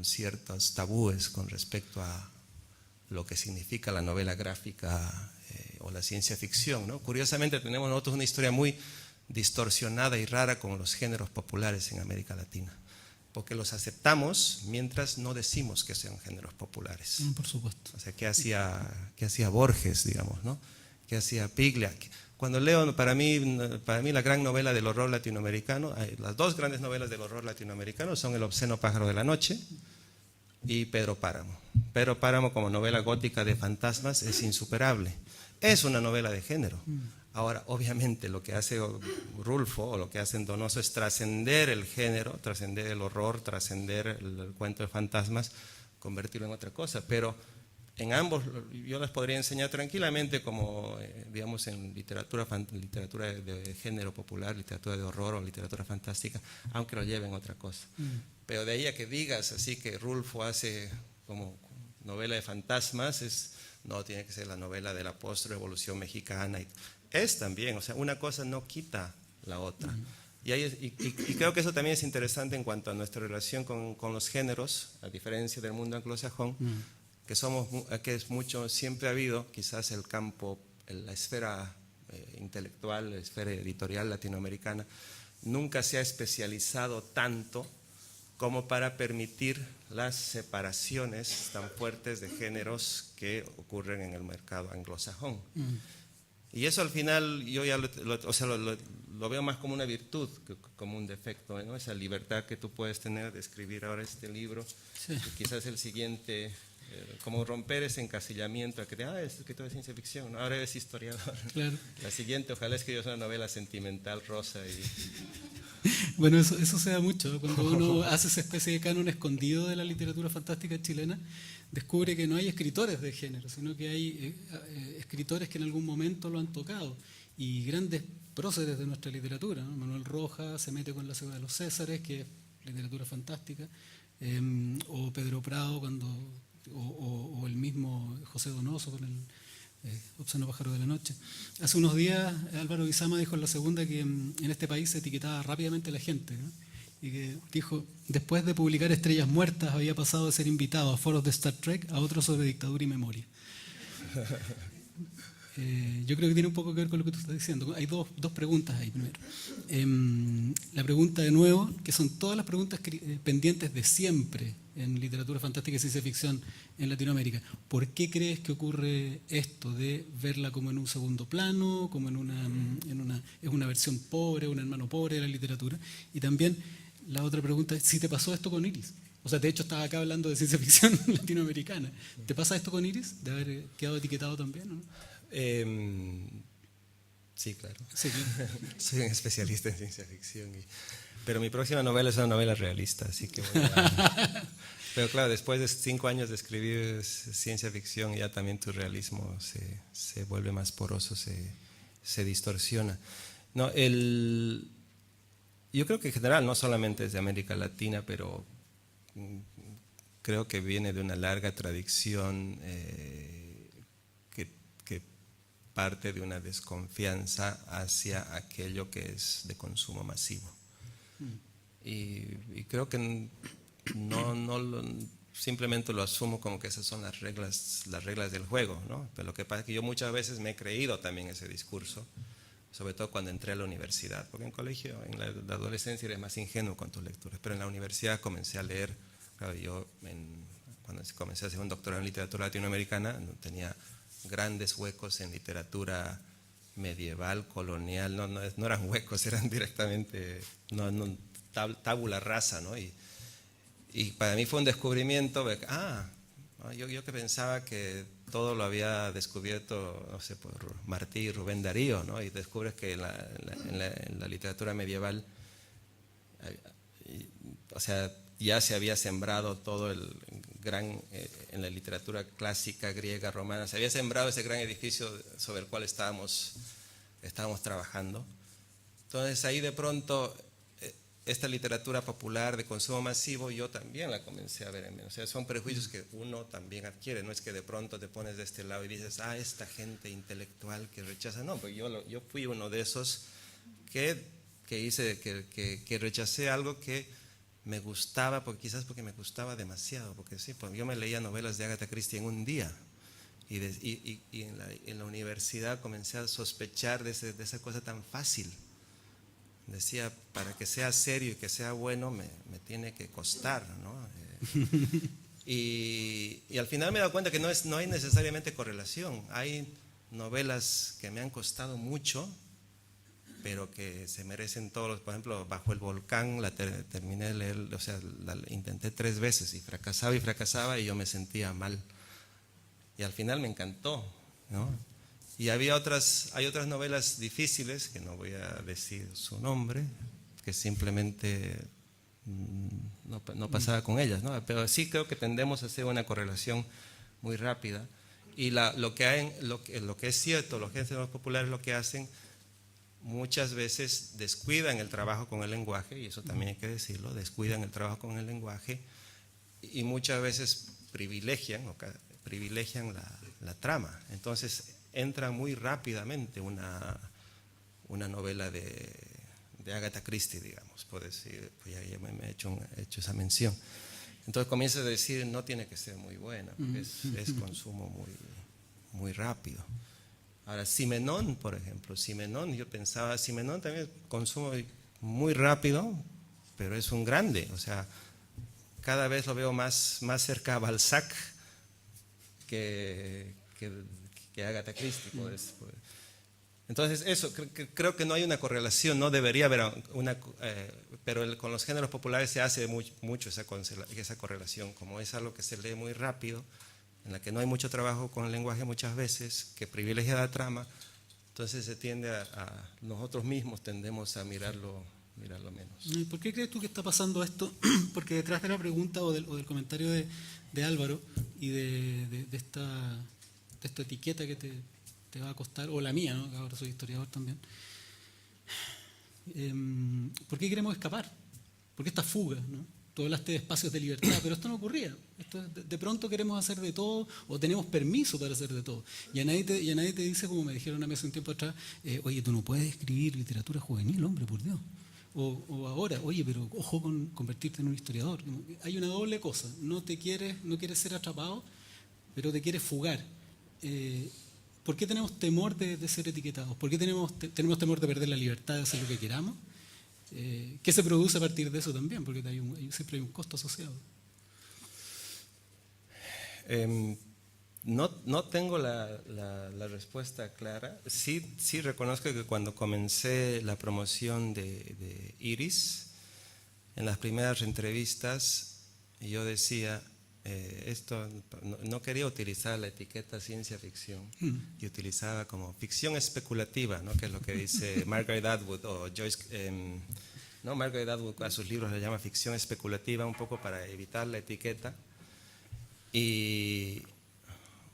ciertos tabúes con respecto a lo que significa la novela gráfica o la ciencia ficción, ¿no? Curiosamente tenemos nosotros una historia muy distorsionada y rara con los géneros populares en América Latina. porque los aceptamos mientras no decimos que sean géneros populares. Por supuesto. O sea, ¿qué hacía Borges, digamos, ¿no? ¿Qué hacía Piglia? Cuando leo, para mí la gran novela del horror latinoamericano, las dos grandes novelas del horror latinoamericano son El obsceno pájaro de la noche y Pedro Páramo. Pedro Páramo como novela gótica de fantasmas es insuperable. Es una novela de género. Ahora, obviamente, lo que hace Rulfo o lo que hace Donoso es trascender el género, trascender el horror, trascender el cuento de fantasmas, convertirlo en otra cosa. Pero en ambos yo les podría enseñar tranquilamente como, digamos, en literatura de género popular, literatura de horror o literatura fantástica, aunque lo lleven a otra cosa. Pero de ahí a que digas así que Rulfo hace como novela de fantasmas, no tiene que ser la novela de la post-revolución mexicana. Es también, o sea, una cosa no quita la otra. Y creo que eso también es interesante en cuanto a nuestra relación con los géneros, a diferencia del mundo anglosajón, que es mucho, siempre ha habido quizás el campo, la esfera intelectual, la esfera editorial latinoamericana, nunca se ha especializado tanto como para permitir las separaciones tan fuertes de géneros que ocurren en el mercado anglosajón. Y eso al final yo ya lo veo más como una virtud que como un defecto, ¿no? Esa libertad que tú puedes tener de escribir ahora este libro, sí. Y quizás el siguiente, como romper ese encasillamiento a que es escritor de ciencia ficción, ¿no? Ahora eres historiador. Claro. La siguiente, ojalá escribas una novela sentimental, rosa y... Bueno, eso se da mucho. Cuando uno hace esa especie de canon escondido de la literatura fantástica chilena, descubre que no hay escritores de género, sino que hay escritores que en algún momento lo han tocado. Y grandes próceres de nuestra literatura, ¿no? Manuel Rojas se mete con La ciudad de los Césares, que es literatura fantástica, o Pedro Prado, o el mismo José Donoso con el obsceno pájaro de la noche. Hace unos días Álvaro Guizama dijo en La Segunda que en este país se etiquetaba rápidamente a la gente, ¿no? Y que dijo, después de publicar Estrellas Muertas había pasado de ser invitado a foros de Star Trek a otros sobre dictadura y memoria. Yo creo que tiene un poco que ver con lo que tú estás diciendo. Hay dos preguntas ahí primero. La pregunta de nuevo, que son todas las preguntas pendientes de siempre en literatura fantástica y ciencia ficción en Latinoamérica. ¿Por qué crees que ocurre esto de verla como en un segundo plano, como es una versión pobre, un hermano pobre de la literatura? Y también la otra pregunta es si te pasó esto con Iris. O sea, de hecho estás acá hablando de ciencia ficción latinoamericana. ¿Te pasa esto con Iris? ¿De haber quedado etiquetado también, o no? Sí, claro. Sí, claro. Soy un especialista en ciencia ficción. Pero mi próxima novela es una novela realista, así que Pero claro, después de 5 años de escribir ciencia ficción, ya también tu realismo se vuelve más poroso, se distorsiona. No, yo creo que en general, no solamente es de América Latina, pero creo que viene de una larga tradición que parte de una desconfianza hacia aquello que es de consumo masivo. Y creo que simplemente lo asumo como que esas son las reglas del juego, ¿no? Pero lo que pasa es que yo muchas veces me he creído también ese discurso, sobre todo cuando entré a la universidad, porque en colegio, en la adolescencia eres más ingenuo con tus lecturas, pero en la universidad comencé a leer. Claro, yo cuando comencé a hacer un doctorado en literatura latinoamericana tenía grandes huecos en literatura medieval, colonial, no eran huecos, eran directamente tabula rasa, ¿no? Y para mí fue un descubrimiento, yo que pensaba que todo lo había descubierto, no sé, por Martí y Rubén Darío, ¿no? Y descubres que en la literatura medieval, o sea, ya se había sembrado todo en la literatura clásica griega, romana, se había sembrado ese gran edificio sobre el cual estábamos trabajando. Entonces ahí de pronto esta literatura popular de consumo masivo yo también la comencé a ver en mí. O sea, son prejuicios que uno también adquiere, no es que de pronto te pones de este lado y dices, esta gente intelectual que rechaza. No, pues yo fui uno de esos que rechacé algo que me gustaba, quizás porque me gustaba demasiado, porque sí, pues yo me leía novelas de Agatha Christie en un día y en la universidad comencé a sospechar de esa cosa tan fácil, decía, para que sea serio y que sea bueno me tiene que costar, ¿no? Y al final me he dado cuenta que no hay necesariamente correlación. Hay novelas que me han costado mucho, pero que se merecen todos los, por ejemplo, Bajo el volcán, la terminé de leer, o sea, la intenté 3 veces y fracasaba y yo me sentía mal. Y al final me encantó, ¿no? Y hay otras novelas difíciles, que no voy a decir su nombre, que simplemente no pasaba con ellas, ¿no? Pero sí creo que tendemos a hacer una correlación muy rápida. Y lo que es cierto, los géneros populares lo que hacen, muchas veces descuidan el trabajo con el lenguaje, y eso también hay que decirlo, descuidan el trabajo con el lenguaje, y muchas veces privilegian la trama. Entonces entra muy rápidamente una novela de Agatha Christie, digamos, por decir, pues ya me he hecho esa mención. Entonces comienza a decir, no tiene que ser muy buena, porque es consumo muy rápido. Ahora, Simenón, por ejemplo, yo pensaba, Simenón también consumo muy rápido, pero es un grande, o sea, cada vez lo veo más cerca a Balzac que Agatha Christie. Entonces, eso, creo que no hay una correlación, no debería haber pero con los géneros populares se hace mucho esa correlación, como es algo que se lee muy rápido, en la que no hay mucho trabajo con el lenguaje muchas veces, que privilegia la trama, entonces se tiende nosotros mismos tendemos a mirarlo menos. ¿Y por qué crees tú que está pasando esto? Porque detrás de la pregunta o del comentario de Álvaro y de esta etiqueta que te va a costar, o la mía, ¿no? Que ahora soy historiador también, ¿por qué queremos escapar? ¿Por qué esta fuga, ¿no? Tú hablaste de espacios de libertad, pero esto no ocurría. De pronto queremos hacer de todo o tenemos permiso para hacer de todo. Y a nadie te dice, como me dijeron a mí hace un tiempo atrás, oye, tú no puedes escribir literatura juvenil, hombre, por Dios. O ahora, oye, pero ojo con convertirte en un historiador. Hay una doble cosa. No quieres ser atrapado, pero te quieres fugar. ¿Por qué tenemos temor de ser etiquetados? ¿Por qué tenemos temor de perder la libertad de hacer lo que queramos? ¿Qué se produce a partir de eso también? Porque siempre hay un costo asociado. No tengo la respuesta clara. Sí reconozco que cuando comencé la promoción de Iris, en las primeras entrevistas, yo decía, no quería utilizar la etiqueta ciencia ficción, y utilizaba como ficción especulativa, ¿no? Que es lo que dice Margaret Atwood o Joyce. Margaret Atwood a sus libros le llama ficción especulativa, un poco para evitar la etiqueta. Y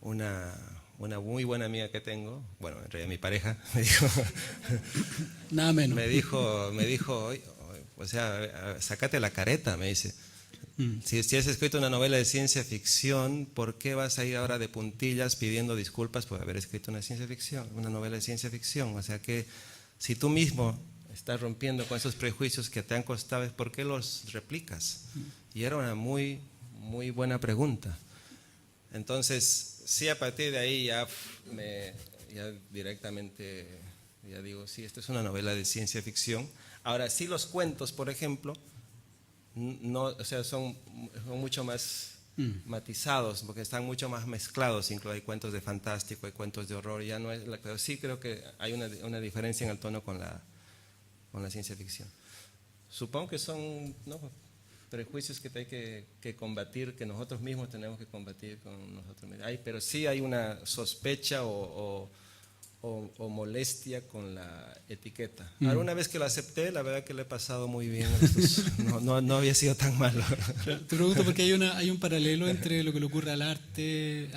una muy buena amiga que tengo, bueno, en realidad mi pareja, me dijo, nada menos. me dijo, o sea, sácate la careta, me dice. Si has escrito una novela de ciencia ficción, ¿por qué vas a ir ahora de puntillas pidiendo disculpas por haber escrito una novela de ciencia ficción? O sea que si tú mismo estás rompiendo con esos prejuicios que te han costado, ¿por qué los replicas? Y era una muy, muy buena pregunta. Entonces, sí, a partir de ahí ya directamente digo, sí, esta es una novela de ciencia ficción. Ahora, sí, los cuentos, por ejemplo, no, o sea, son mucho más matizados, porque están mucho más mezclados. Incluso hay cuentos de fantástico, hay cuentos de horror, pero sí creo que hay una diferencia en el tono con la ciencia ficción. Supongo que son prejuicios que hay que combatir, que nosotros mismos tenemos que combatir con nosotros mismos. Pero sí hay una sospecha o molestia con la etiqueta. Ahora, una vez que la acepté, la verdad que le he pasado muy bien. No había sido tan malo. Te pregunto porque hay un paralelo entre lo que le ocurre a las artes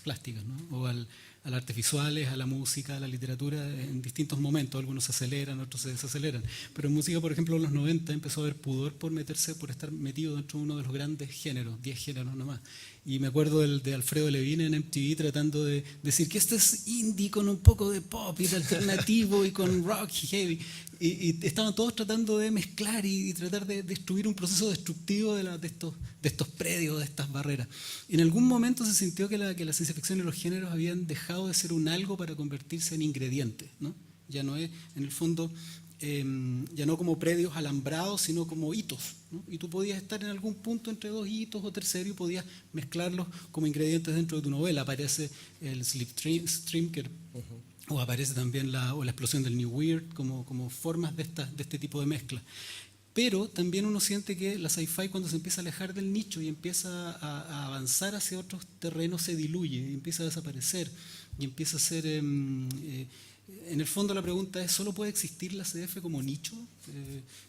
plásticas, ¿no? O al artes visuales, a la música, a la literatura, en distintos momentos. Algunos se aceleran, otros se desaceleran. Pero en música, por ejemplo, en los 90 empezó a haber pudor por estar metido dentro de uno de los grandes géneros, 10 géneros nomás. Y me acuerdo de Alfredo Levine en MTV tratando de decir que esto es indie con un poco de pop y de alternativo y con rock y heavy. Y estaban todos tratando de mezclar y tratar de destruir un proceso destructivo de estos predios, de estas barreras. En algún momento se sintió que la ciencia ficción y los géneros habían dejado de ser un algo para convertirse en ingredientes, ¿no? Ya no es, en el fondo, ya no como predios alambrados, sino como hitos, ¿no? Y tú podías estar en algún punto entre dos hitos o tercero y podías mezclarlos como ingredientes dentro de tu novela. Aparece el slipstream, o aparece también la explosión del New Weird, como formas de este tipo de mezcla. Pero también uno siente que la sci-fi, cuando se empieza a alejar del nicho y empieza a avanzar hacia otros terrenos, se diluye y empieza a desaparecer y empieza a ser... en el fondo la pregunta es, ¿solo puede existir la CF como nicho?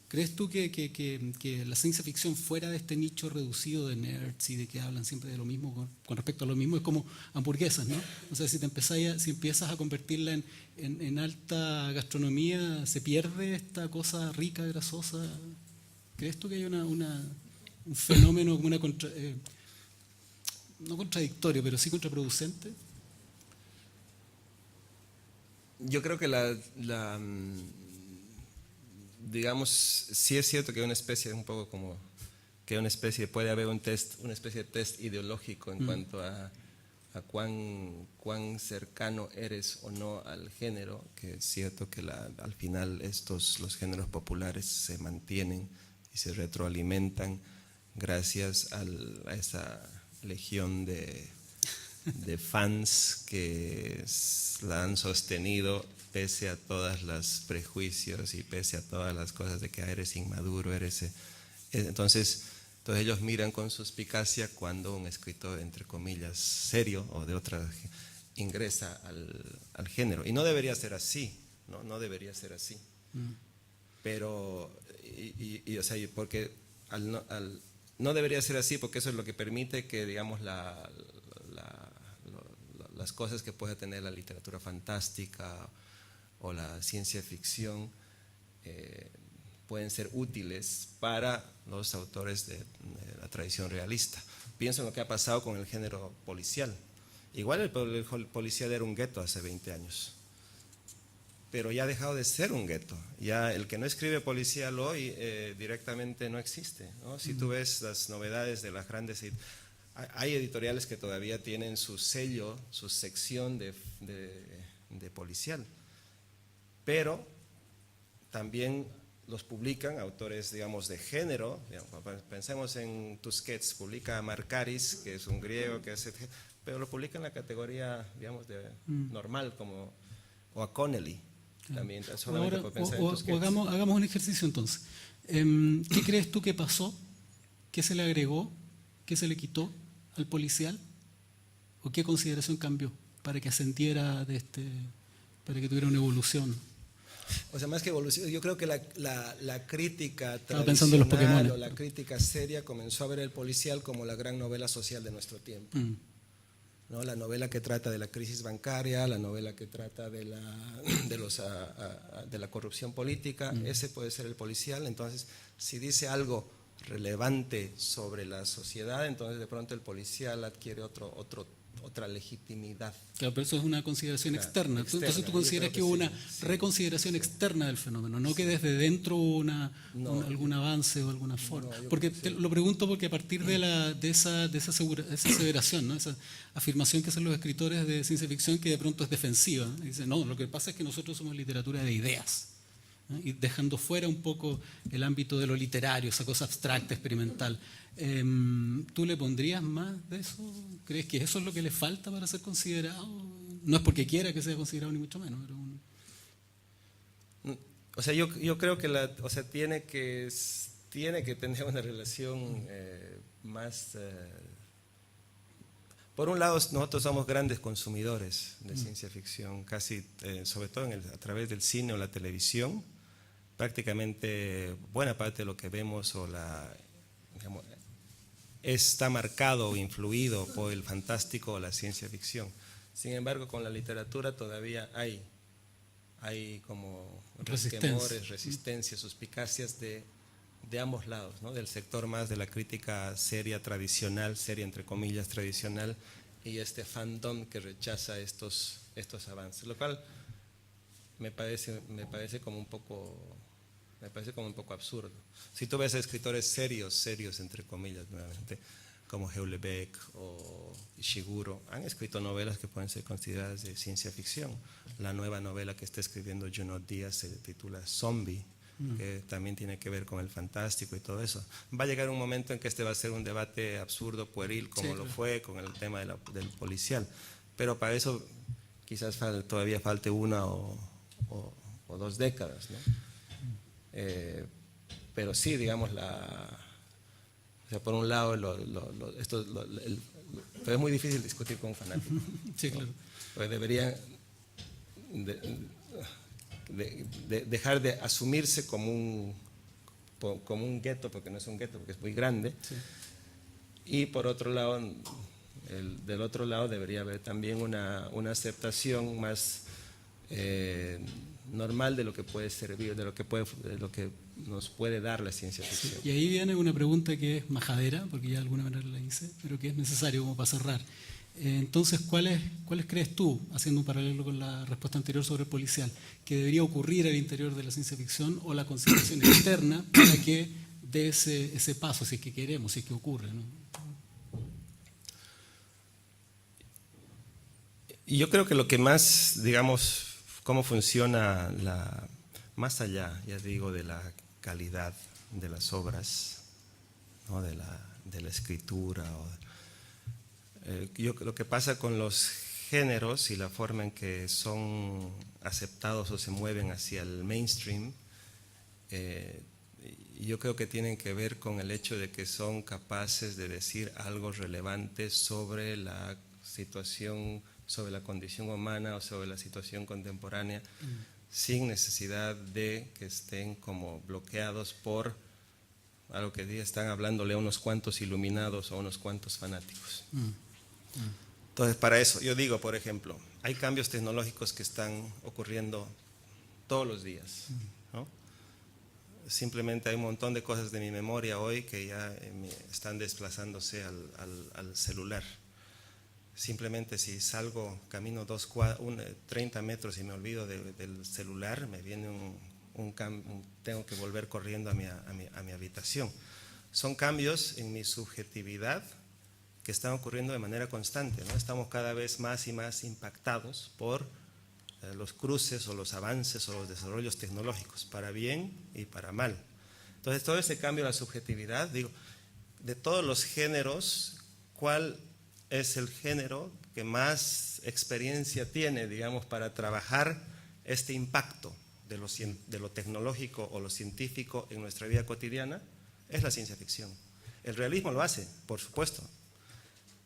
¿Crees tú que la ciencia ficción fuera de este nicho reducido de nerds y de que hablan siempre de lo mismo con respecto a lo mismo es como hamburguesas, ¿no? O sea, si empiezas a convertirla en alta gastronomía, ¿se pierde esta cosa rica, grasosa? ¿Crees tú que hay un fenómeno como no contradictorio, pero sí contraproducente? Yo creo que digamos, sí es cierto que una especie es un poco como que puede haber una especie de test ideológico en cuanto a cuán cercano eres o no al género, que es cierto que al final los géneros populares se mantienen y se retroalimentan gracias a esa legión de fans que la han sostenido pese a todos los prejuicios y pese a todas las cosas de que eres inmaduro, entonces ellos miran con suspicacia cuando un escritor, entre comillas, serio o de otra ingresa al género. Y no debería ser así, no debería ser así. Pero, o sea, porque no debería ser así porque eso es lo que permite que, digamos, las cosas que puede tener la literatura fantástica o la ciencia ficción pueden ser útiles para los autores de la tradición realista. Pienso en lo que ha pasado con el género policial. Igual el policial era un gueto hace 20 años, pero ya ha dejado de ser un gueto. Ya el que no escribe policial hoy directamente no existe, ¿no? Si tú ves las novedades de las grandes... Hay editoriales que todavía tienen su sello, su sección de policial, pero también los publican autores, digamos, de género. Pensemos en Tusquets, publica a Markaris, que es un griego, pero lo publica en la categoría, digamos, normal, o a Connelly. También, ahora, hagamos un ejercicio entonces. ¿Qué crees tú que pasó? ¿Qué se le agregó? ¿Qué se le quitó al policial? ¿O qué consideración cambió para que ascendiera para que tuviera una evolución? O sea, más que evolución, yo creo que la crítica pensando en los tradicional Pokémon. o la crítica seria comenzó a ver el policial como la gran novela social de nuestro tiempo. ¿No? La novela que trata de la crisis bancaria, la novela que trata de la corrupción política, ese puede ser el policial. Entonces, si dice algo relevante sobre la sociedad, entonces de pronto el policial adquiere otra legitimidad. Claro, pero eso es una consideración externa. Entonces tú consideras que hubo una reconsideración externa del fenómeno, no que desde dentro hubo algún avance o alguna forma. Porque lo pregunto porque a partir de esa aseveración, ¿no? Esa afirmación que hacen los escritores de ciencia ficción que de pronto es defensiva. Dicen, no, lo que pasa es que nosotros somos literatura de ideas. ¿No? Y dejando fuera un poco el ámbito de lo literario, esa cosa abstracta, experimental. ¿Tú le pondrías más de eso? ¿Crees que eso es lo que le falta para ser considerado? No es porque quiera que sea considerado ni mucho menos. O sea, yo creo que tiene que tener una relación más... Por un lado, nosotros somos grandes consumidores de ciencia ficción, casi, sobre todo a través del cine o la televisión. Prácticamente buena parte de lo que vemos digamos, está marcado o influido por el fantástico o la ciencia ficción. Sin embargo, con la literatura todavía hay como resquemores, resistencias, suspicacias de ambos lados, ¿no? Del sector más de la crítica seria tradicional, seria entre comillas tradicional, y este fandom que rechaza estos avances, lo cual me parece como un poco absurdo. Si tú ves a escritores serios entre comillas nuevamente, como Houellebecq o Ishiguro han escrito novelas que pueden ser consideradas de ciencia ficción. La nueva novela que está escribiendo Junot Díaz se titula Zombie, que también tiene que ver con el fantástico y todo eso. Va a llegar un momento en que este va a ser un debate absurdo, pueril, como lo fue con el tema del policial. Pero para eso quizás todavía falte 1 o 2 décadas, ¿no? Pero sí, digamos, o sea, por un lado, pero es muy difícil discutir con un fanático. Sí, claro. Porque deberían dejar de asumirse como un gueto, porque no es un gueto, porque es muy grande. Sí. Y por otro lado, del otro lado debería haber también una aceptación más normal de lo que puede servir, de lo que nos puede dar la ciencia ficción. Y ahí viene una pregunta que es majadera, porque ya de alguna manera la hice, pero que es necesario como para cerrar. Entonces, ¿cuáles crees tú, haciendo un paralelo con la respuesta anterior sobre el policial, que debería ocurrir al interior de la ciencia ficción o la consideración externa para que dé ese paso, si es que queremos, si es que ocurre, ¿no? Y yo creo que lo que más, digamos, cómo funciona más allá, ya digo, de la calidad de las obras, ¿no? de la escritura. Lo que pasa con los géneros y la forma en que son aceptados o se mueven hacia el mainstream, yo creo que tienen que ver con el hecho de que son capaces de decir algo relevante sobre la situación, sobre la condición humana o sobre la situación contemporánea, sin necesidad de que estén como bloqueados por algo que están hablándole a unos cuantos iluminados o a unos cuantos fanáticos. Entonces, para eso, yo digo, por ejemplo, hay cambios tecnológicos que están ocurriendo todos los días, ¿no? Simplemente hay un montón de cosas de mi memoria hoy que ya están desplazándose al celular. Simplemente si salgo, camino 30 metros y me olvido del celular, me viene tengo que volver corriendo a mi habitación. Son cambios en mi subjetividad que están ocurriendo de manera constante, ¿no? Estamos cada vez más y más impactados por los cruces o los avances o los desarrollos tecnológicos, para bien y para mal. Entonces, todo ese cambio de la subjetividad, digo, de todos los géneros, ¿cuál es el género que más experiencia tiene, digamos, para trabajar este impacto de lo tecnológico o lo científico en nuestra vida cotidiana? Es la ciencia ficción. El realismo lo hace, por supuesto,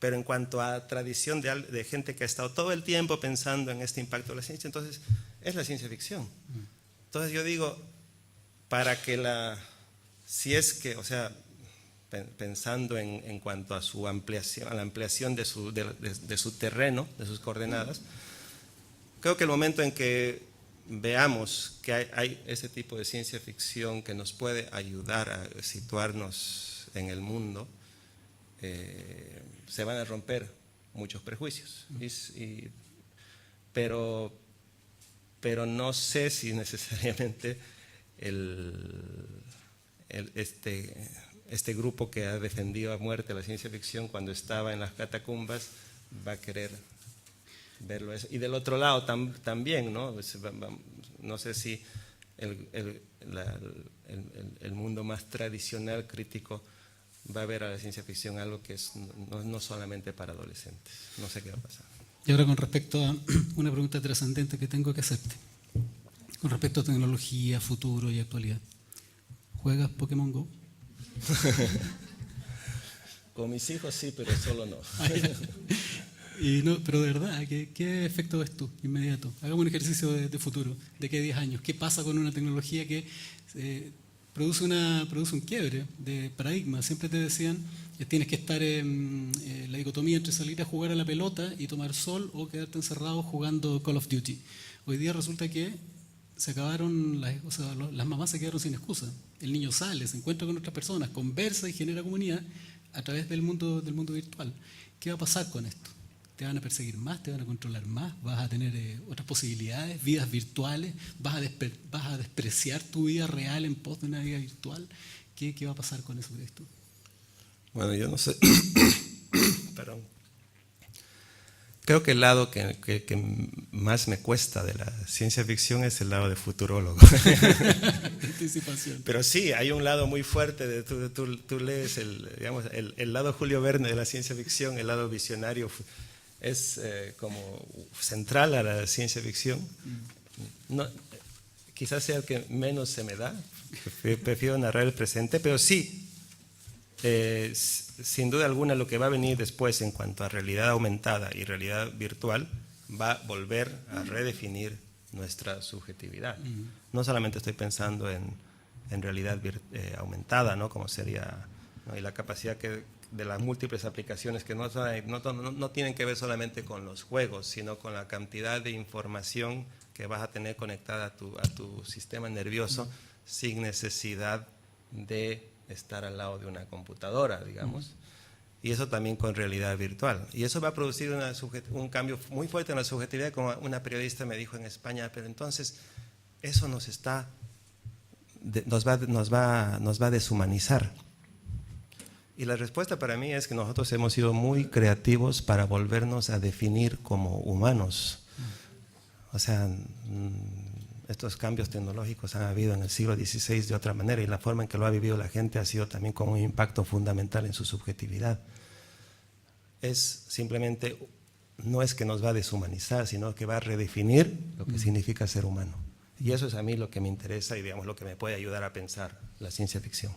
pero en cuanto a tradición de gente que ha estado todo el tiempo pensando en este impacto de la ciencia, entonces es la ciencia ficción. Entonces yo digo, para que si es que, o sea, pensando en cuanto a su ampliación, a la ampliación de su terreno, de sus coordenadas, creo que el momento en que veamos que hay ese tipo de ciencia ficción que nos puede ayudar a situarnos en el mundo, se van a romper muchos prejuicios. Pero no sé si necesariamente este grupo que ha defendido a muerte la ciencia ficción cuando estaba en las catacumbas va a querer verlo eso. Y del otro lado también, ¿no? No sé si el mundo más tradicional, crítico, va a ver a la ciencia ficción algo que es no solamente para adolescentes. No sé qué va a pasar. Y ahora, con respecto a una pregunta trascendente que tengo que hacerte, con respecto a tecnología, futuro y actualidad, ¿juegas Pokémon Go? Con mis hijos sí, pero solo no. Y no, pero de verdad, ¿qué efecto ves tú inmediato? Hagamos un ejercicio de futuro, de qué 10 años. ¿Qué pasa con una tecnología que produce un quiebre de paradigma? Siempre te decían que tienes que estar en la dicotomía entre salir a jugar a la pelota y tomar sol o quedarte encerrado jugando Call of Duty. Hoy día resulta que se acabaron, las mamás se quedaron sin excusa. El niño sale, se encuentra con otras personas, conversa y genera comunidad a través del mundo virtual. ¿Qué va a pasar con esto? ¿Te van a perseguir más? ¿Te van a controlar más? ¿Vas a tener otras posibilidades, vidas virtuales? ¿Vas a despreciar tu vida real en pos de una vida virtual? ¿Qué va a pasar con eso, crees tú? Bueno, yo no sé, Creo que el lado que más me cuesta de la ciencia ficción es el lado de futurólogo. Anticipación. Pero sí, hay un lado muy fuerte, tú lees el lado Julio Verne de la ciencia ficción, el lado visionario es como central a la ciencia ficción. No, quizás sea el que menos se me da, prefiero narrar el presente, pero sí, sin duda alguna lo que va a venir después en cuanto a realidad aumentada y realidad virtual va a volver a redefinir nuestra subjetividad. No solamente estoy pensando en realidad aumentada, ¿no? Como sería, ¿no? Y la capacidad de las múltiples aplicaciones que no tienen que ver solamente con los juegos, sino con la cantidad de información que vas a tener conectada a tu sistema nervioso sin necesidad de estar al lado de una computadora, digamos. Y eso también con realidad virtual. Y eso va a producir un cambio muy fuerte en la subjetividad, como una periodista me dijo en España, pero entonces eso nos va a deshumanizar. Y la respuesta para mí es que nosotros hemos sido muy creativos para volvernos a definir como humanos. O sea, estos cambios tecnológicos han habido en el siglo XVI de otra manera y la forma en que lo ha vivido la gente ha sido también con un impacto fundamental en su subjetividad. Es simplemente, no es que nos va a deshumanizar, sino que va a redefinir lo que significa ser humano. Y eso es a mí lo que me interesa y digamos lo que me puede ayudar a pensar la ciencia ficción.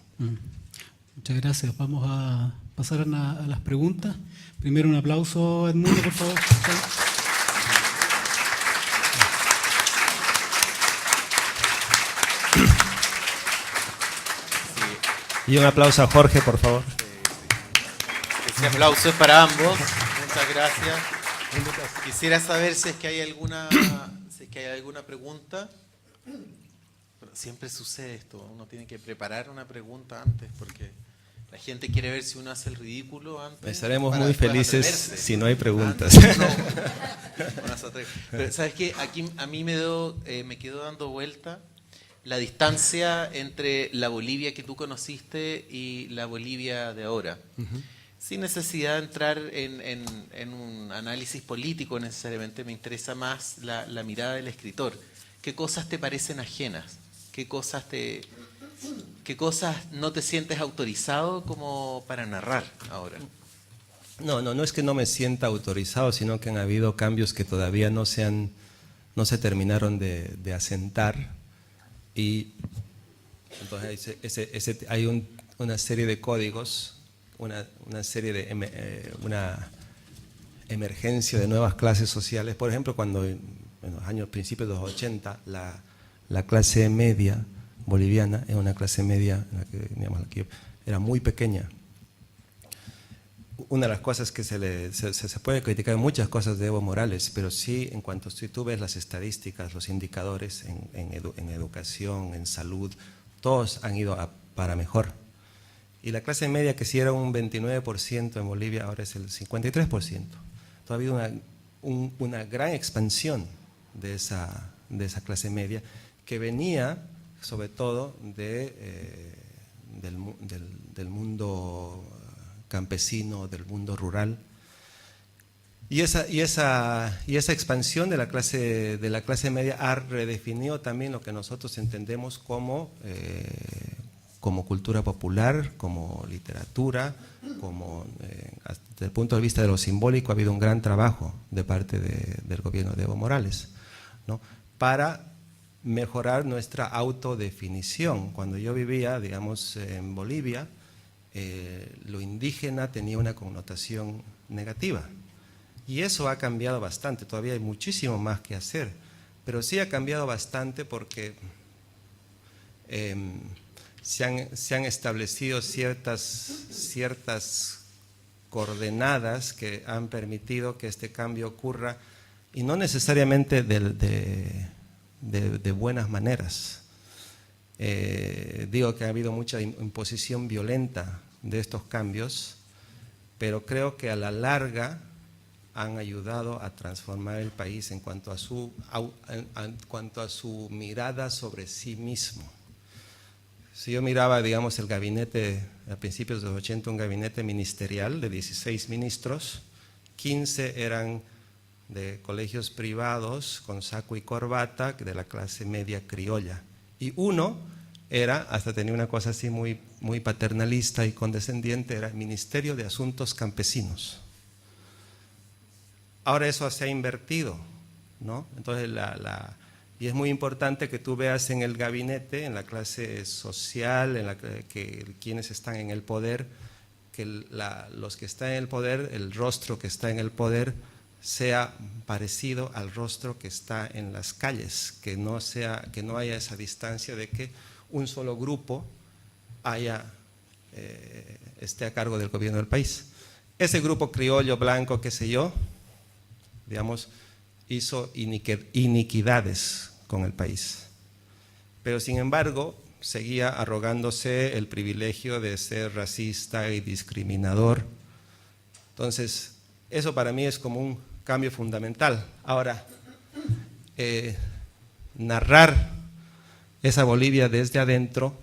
Muchas gracias. Vamos a pasar a las preguntas. Primero un aplauso, Edmundo, por favor. Y un aplauso a Jorge, por favor. Ese aplauso es para ambos. Muchas gracias. Quisiera saber si es que hay alguna pregunta. Bueno, siempre sucede esto. Uno tiene que preparar una pregunta antes porque la gente quiere ver si uno hace el ridículo antes. Estaremos muy felices si no hay preguntas. Pero ¿sabes qué? Aquí a mí me quedó dando vuelta la distancia entre la Bolivia que tú conociste y la Bolivia de ahora. Sin necesidad de entrar en un análisis político necesariamente, me interesa más la mirada del escritor. ¿Qué cosas te parecen ajenas? ¿Qué cosas no te sientes autorizado como para narrar ahora? No es que no me sienta autorizado, sino que han habido cambios que todavía no se terminaron de asentar. Y entonces hay una serie de códigos, una emergencia de nuevas clases sociales. Por ejemplo, cuando en los principios de los 80, la clase media boliviana era una clase media que era muy pequeña. Una de las cosas que se puede criticar muchas cosas de Evo Morales, pero sí, en cuanto si tú ves las estadísticas, los indicadores en educación, en salud, todos han ido para mejor. Y la clase media, que sí era un 29% en Bolivia, ahora es el 53%. Todavía ha habido una gran expansión de esa clase media que venía sobre todo del mundo campesino, del mundo rural. Y esa expansión de la clase media ha redefinido también lo que nosotros entendemos como cultura popular, como literatura, desde el punto de vista de lo simbólico ha habido un gran trabajo de parte del gobierno de Evo Morales, ¿no? Para mejorar nuestra autodefinición. Cuando yo vivía, digamos, en Bolivia, lo indígena tenía una connotación negativa. Y eso ha cambiado bastante, todavía hay muchísimo más que hacer, pero sí ha cambiado bastante porque se han establecido ciertas coordenadas que han permitido que este cambio ocurra, y no necesariamente de buenas maneras. Digo que ha habido mucha imposición violenta de estos cambios, pero creo que a la larga han ayudado a transformar el país en cuanto a su mirada sobre sí mismo. Si yo miraba, digamos, el gabinete a principios de los 80, un gabinete ministerial de 16 ministros, 15 eran de colegios privados con saco y corbata de la clase media criolla. Y uno era, hasta tenía una cosa así muy, muy paternalista y condescendiente, era el Ministerio de Asuntos Campesinos. Ahora eso se ha invertido, ¿no? Entonces y es muy importante que tú veas en el gabinete, en la clase social, que quienes están en el poder, que los que están en el poder, el rostro que está en el poder sea parecido al rostro que está en las calles, que no haya esa distancia de que un solo grupo esté a cargo del gobierno del país. Ese grupo criollo, blanco, qué sé yo, digamos, hizo iniquidades con el país. Pero sin embargo, seguía arrogándose el privilegio de ser racista y discriminador. Entonces, eso para mí es como un cambio fundamental. Ahora, narrar esa Bolivia desde adentro,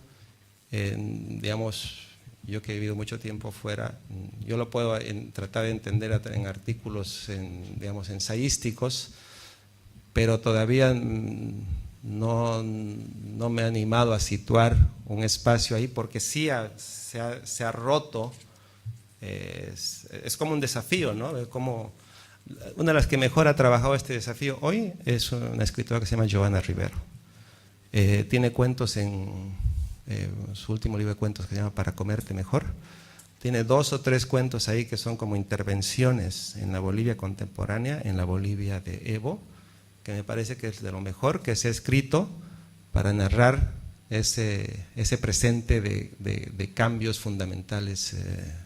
digamos, yo que he vivido mucho tiempo fuera, yo lo puedo tratar de entender en artículos, digamos, ensayísticos, pero todavía no me he animado a situar un espacio ahí porque sí se ha roto, es como un desafío, ¿no? Una de las que mejor ha trabajado este desafío hoy es una escritora que se llama Giovanna Rivero. Tiene cuentos en su último libro de cuentos que se llama Para comerte mejor. Tiene 2 o 3 cuentos ahí que son como intervenciones en la Bolivia contemporánea, en la Bolivia de Evo, que me parece que es de lo mejor que se ha escrito para narrar ese presente de cambios fundamentales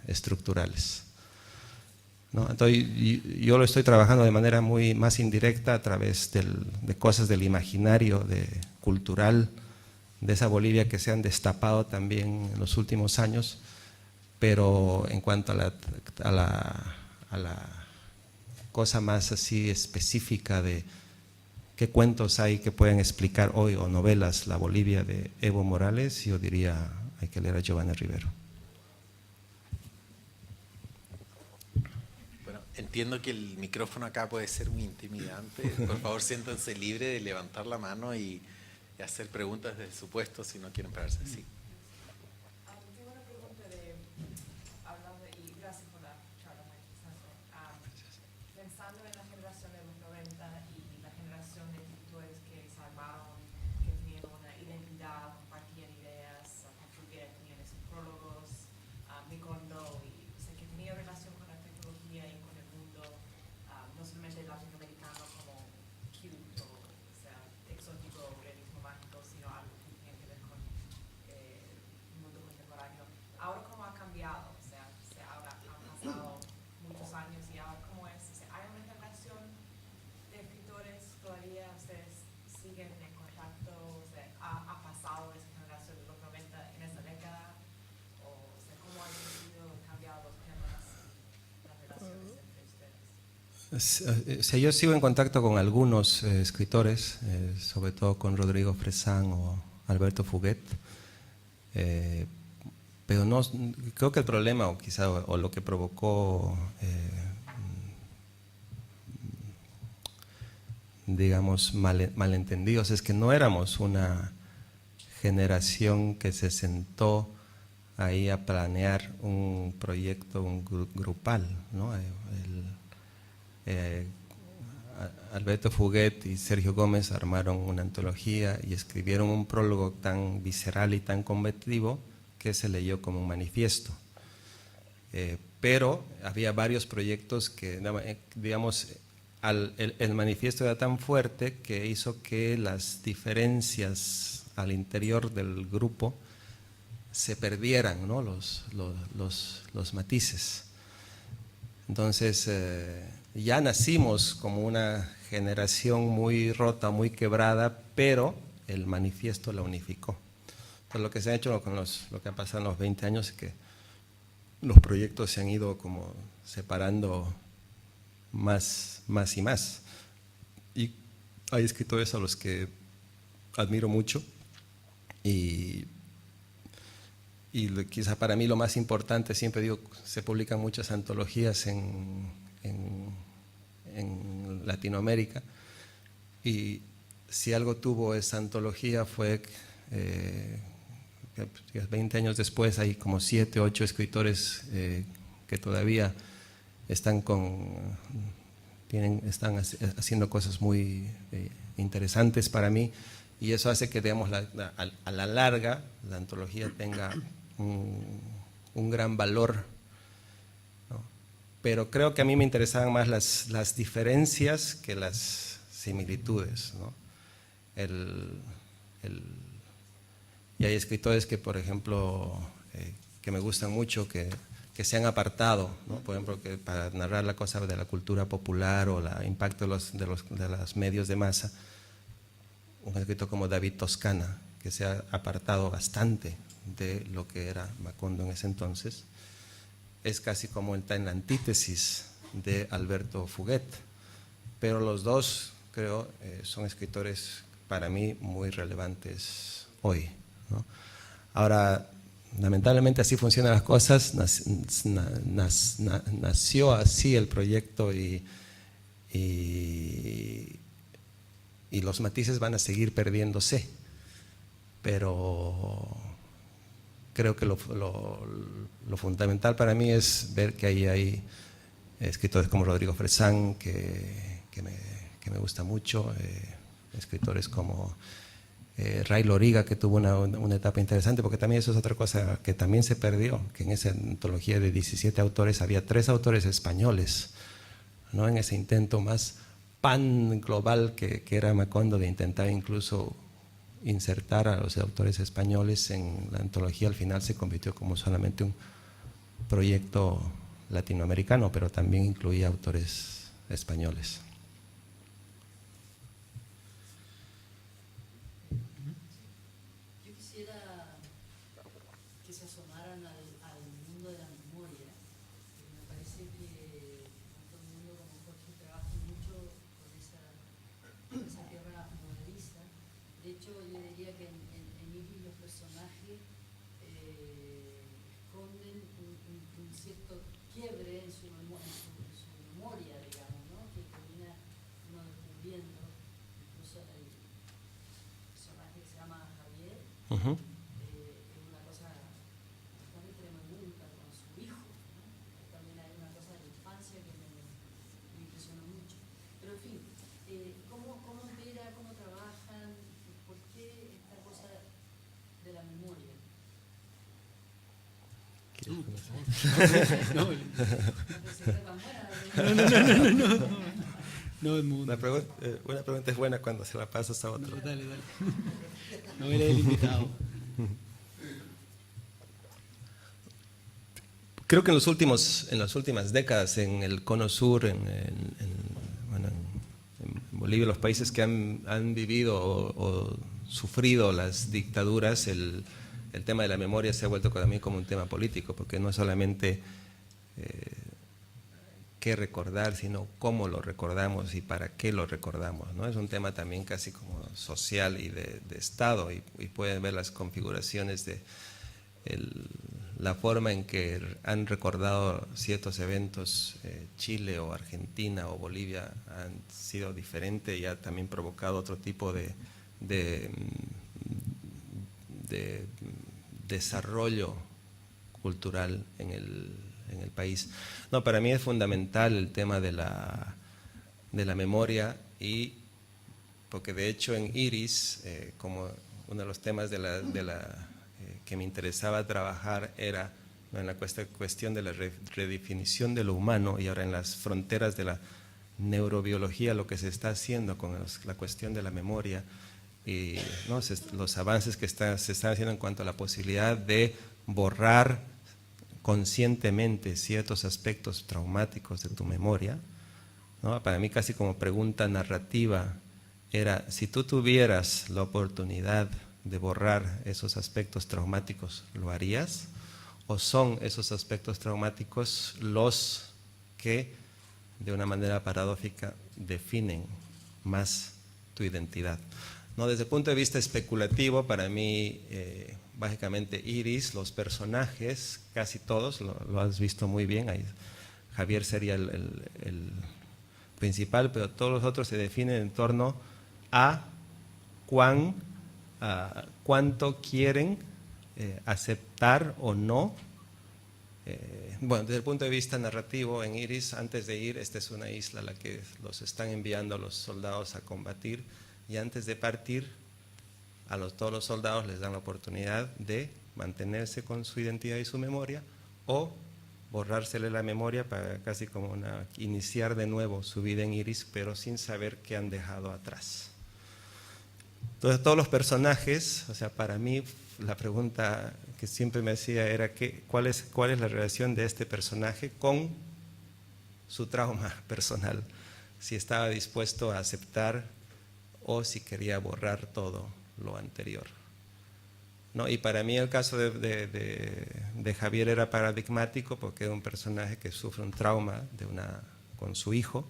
estructurales, ¿no? Entonces yo lo estoy trabajando de manera más indirecta a través de cosas del imaginario cultural de esa Bolivia que se han destapado también en los últimos años, pero en cuanto a la cosa más así específica de qué cuentos hay que pueden explicar hoy o novelas la Bolivia de Evo Morales, yo diría hay que leer a Giovanna Rivero. Bueno, entiendo que el micrófono acá puede ser muy intimidante. Por favor, siéntanse libres de levantar la mano y hacer preguntas desde su puesto si no quieren pararse así. Tengo una pregunta y gracias por la charla, pensando en la generación de los 90 y la generación de escritores que se armaron, que tenían una identidad, compartían ideas, tenían esos prólogos, Mikondo, y que tenía relación con la tecnología y con el mundo, no solamente latinoamericano como cute o sea, exótico, realismo mágico, sino algo que tiene que ver con el mundo contemporáneo. Ahora, ¿cómo ha cambiado? O sea, ahora han pasado muchos años y ahora, ¿cómo es? O sea, ¿hay una generación de escritores todavía? ¿Ustedes siguen en contacto? O sea, ¿ha pasado esa generación de los 90 en esa década? O sea, ¿cómo han cambiado los temas, las relaciones entre ustedes? O sea, yo sigo en contacto con algunos escritores, sobre todo con Rodrigo Fresán o Alberto Fuguet, pero no, creo que el problema o quizá o lo que provocó digamos malentendidos es que no éramos una generación que se sentó ahí a planear un proyecto grupal, ¿no? Alberto Fuguet y Sergio Gómez armaron una antología y escribieron un prólogo tan visceral y tan combativo que se leyó como un manifiesto. Pero había varios proyectos que, digamos, el manifiesto era tan fuerte que hizo que las diferencias al interior del grupo se perdieran, ¿no? los matices. Entonces, ya nacimos como una generación muy rota, muy quebrada, pero el manifiesto la unificó. Entonces, lo que se ha hecho con lo que ha pasado en los 20 años es que los proyectos se han ido como separando más y más. Y hay escritores a los que admiro mucho y quizá para mí lo más importante, siempre digo, se publican muchas antologías en Latinoamérica. Y si algo tuvo esa antología fue que 20 años después hay como 7, 8 escritores que todavía están están haciendo cosas muy interesantes para mí, y eso hace que, digamos, a la larga la antología tenga un gran valor, ¿no? Pero creo que a mí me interesaban más las diferencias que las similitudes, ¿no? Y hay escritores que, por ejemplo, que me gustan mucho, que se han apartado, ¿no? Por ejemplo, que para narrar la cosa de la cultura popular o el impacto de los medios de masa, un escritor como David Toscana, que se ha apartado bastante de lo que era Macondo en ese entonces, es casi como está en la antítesis de Alberto Fuguet, pero los dos, creo, son escritores para mí muy relevantes hoy, ¿no? Ahora, lamentablemente así funcionan las cosas, nació así el proyecto y los matices van a seguir perdiéndose, pero creo que lo fundamental para mí es ver que ahí hay escritores como Rodrigo Fresán, que me gusta mucho, escritores como Ray Loriga, que tuvo una etapa interesante, porque también eso es otra cosa que también se perdió, que en esa antología de 17 autores había 3 autores españoles, ¿no? En ese intento más pan global que era Macondo, de intentar incluso insertar a los autores españoles en la antología, al final se convirtió como solamente un proyecto latinoamericano, pero también incluía autores españoles. Yo quisiera que se asomaran al mundo de la memoria, porque me parece que todo el mundo como Jorge trabaja mucho con esa tierra movediza. De hecho, yo diría que en Iris los personajes esconden un cierto quiebre en su memoria, digamos, ¿no? Que termina uno descubriendo. Incluso el personaje que se llama Javier, es una cosa bastante tremenda con su hijo, ¿no? También hay una cosa de la infancia que me impresionó mucho. Pero en fin, ¿cómo opera, cómo trabajan? ¿Por qué esta cosa de la memoria? No, no, es muy... Una pregunta es buena cuando se la pasas a otro. No, dale. No era el invitado. Creo que en las últimas décadas en el Cono Sur, en Bolivia, los países que han vivido o sufrido las dictaduras, el tema de la memoria se ha vuelto también como un tema político, porque no es solamente qué recordar, sino cómo lo recordamos y para qué lo recordamos, ¿no? Es un tema también casi como social y de Estado, y pueden ver las configuraciones de la forma en que han recordado ciertos eventos. Chile o Argentina o Bolivia han sido diferentes y ha también provocado otro tipo de desarrollo cultural en el país. No, para mí es fundamental el tema de la memoria, y porque de hecho en Iris, como uno de los temas que me interesaba trabajar era, ¿no?, en la cuestión de la redefinición de lo humano, y ahora en las fronteras de la neurobiología, lo que se está haciendo con la cuestión de la memoria, y ¿no?, los avances que se están haciendo en cuanto a la posibilidad de borrar conscientemente ciertos aspectos traumáticos de tu memoria, ¿no? Para mí casi como pregunta narrativa era, si tú tuvieras la oportunidad de borrar esos aspectos traumáticos, ¿lo harías? ¿O son esos aspectos traumáticos los que de una manera paradójica definen más tu identidad? No, desde el punto de vista especulativo, para mí, básicamente Iris, los personajes, casi todos, lo has visto muy bien, ahí Javier sería el principal, pero todos los otros se definen en torno a cuánto quieren aceptar o no. Bueno, desde el punto de vista narrativo, en Iris, antes de ir, esta es una isla a la que los están enviando a los soldados a combatir, y antes de partir, todos los soldados les dan la oportunidad de mantenerse con su identidad y su memoria, o borrársele la memoria para casi como iniciar de nuevo su vida en Iris, pero sin saber qué han dejado atrás. Entonces todos los personajes, o sea, para mí la pregunta que siempre me hacía era ¿cuál es la relación de este personaje con su trauma personal? Si estaba dispuesto a aceptar o si quería borrar todo lo anterior, ¿no? Y para mí el caso de Javier era paradigmático porque era un personaje que sufre un trauma con su hijo,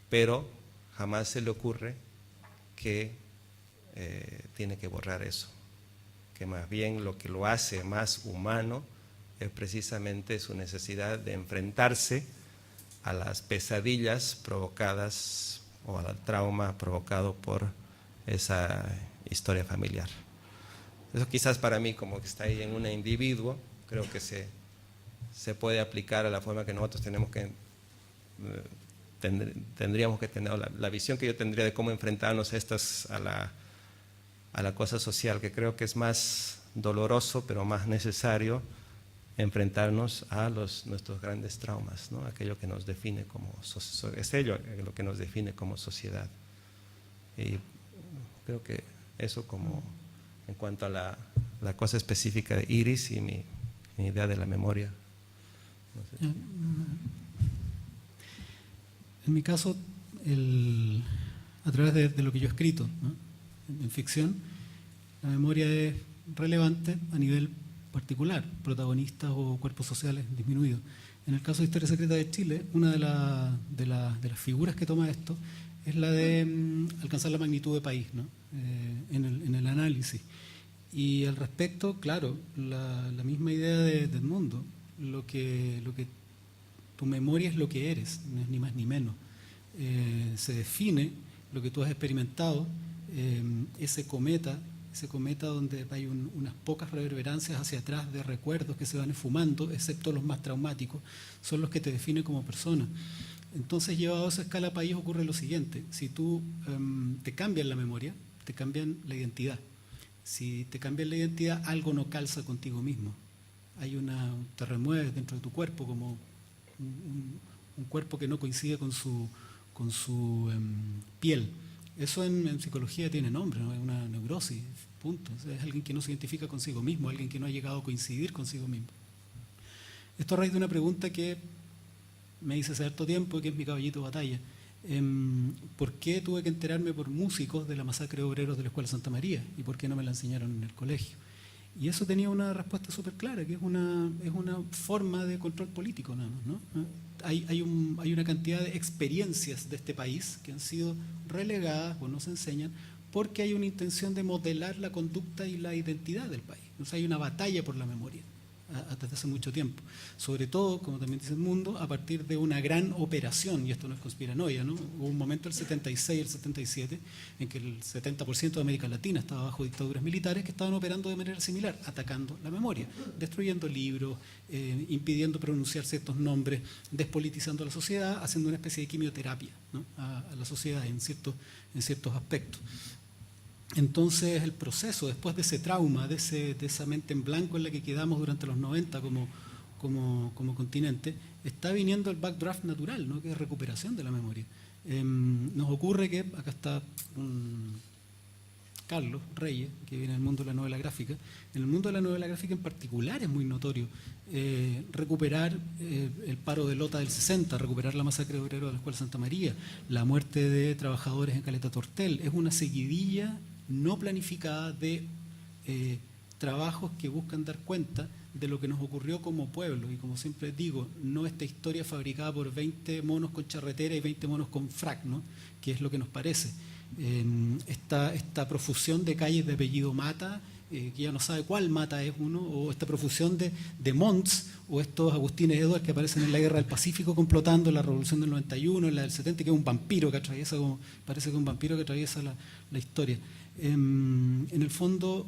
pero jamás se le ocurre que tiene que borrar eso, que más bien lo que lo hace más humano es precisamente su necesidad de enfrentarse a las pesadillas provocadas o al trauma provocado por esa historia familiar. Eso quizás para mí como que está ahí en un individuo, creo que se puede aplicar a la forma que nosotros tendríamos que tener, la visión que yo tendría de cómo enfrentarnos a la cosa social, que creo que es más doloroso pero más necesario enfrentarnos a nuestros grandes traumas, ¿no? Aquello que nos define es ello lo que nos define como sociedad. Y creo que eso como en cuanto a la cosa específica de Iris y mi idea de la memoria. No sé. En mi caso, a través de lo que yo he escrito, ¿no? En ficción, la memoria es relevante a nivel particular, protagonistas o cuerpos sociales disminuidos. En el caso de Historia Secreta de Chile, una de las figuras que toma esto es la de alcanzar la magnitud de país, ¿no? En el análisis. Y al respecto, claro, la misma idea de Edmundo, lo que tu memoria es lo que eres, no es ni más ni menos. Se define lo que tú has experimentado, ese cometa donde hay unas pocas reverberancias hacia atrás de recuerdos que se van esfumando, excepto los más traumáticos, son los que te definen como persona. Entonces, llevado a esa escala país, ocurre lo siguiente: si tú te cambian la memoria, te cambian la identidad. Si te cambian la identidad, algo no calza contigo mismo. Te remueves dentro de tu cuerpo como un cuerpo que no coincide con su piel. Eso en psicología tiene nombre, ¿no? Es una neurosis, punto. O sea, es alguien que no se identifica consigo mismo, alguien que no ha llegado a coincidir consigo mismo. Esto a raíz de una pregunta que me hice hace harto tiempo, que es mi caballito de batalla. ¿Por qué tuve que enterarme por músicos de la masacre de obreros de la Escuela Santa María? ¿Y por qué no me la enseñaron en el colegio? Y eso tenía una respuesta súper clara, que es una forma de control político nada más, ¿no? Hay una cantidad de experiencias de este país que han sido relegadas o no se enseñan porque hay una intención de modelar la conducta y la identidad del país. Entonces hay una batalla por la memoria desde hace mucho tiempo. Sobre todo, como también dice Edmundo, a partir de una gran operación, y esto no es conspiranoia, ¿no? Hubo un momento, el 76 y el 77, en que el 70% de América Latina estaba bajo dictaduras militares que estaban operando de manera similar, atacando la memoria, destruyendo libros, impidiendo pronunciar ciertos nombres, despolitizando a la sociedad, haciendo una especie de quimioterapia, ¿no? a la sociedad en ciertos aspectos. Entonces el proceso, después de ese trauma, de esa mente en blanco en la que quedamos durante los 90 como continente, está viniendo el backdraft natural, ¿no? Que es recuperación de la memoria. Nos ocurre que, acá está Carlos Reyes, que viene del mundo de la novela gráfica. En el mundo de la novela gráfica en particular es muy notorio recuperar el paro de Lota del 60, recuperar la masacre de obreros de la Escuela Santa María, la muerte de trabajadores en Caleta Tortel. Es una seguidilla no planificada de trabajos que buscan dar cuenta de lo que nos ocurrió como pueblo. Y como siempre digo, no esta historia fabricada por 20 monos con charretera y 20 monos con frac, ¿no? Que es lo que nos parece. Esta profusión de calles de apellido Mata que ya no sabe cuál mata es uno, o esta profusión de Monts, o estos Agustines Edwards que aparecen en la Guerra del Pacífico complotando la Revolución del 91, en la del 70, que es un vampiro que atraviesa, parece que es un vampiro que atraviesa la historia. En el fondo,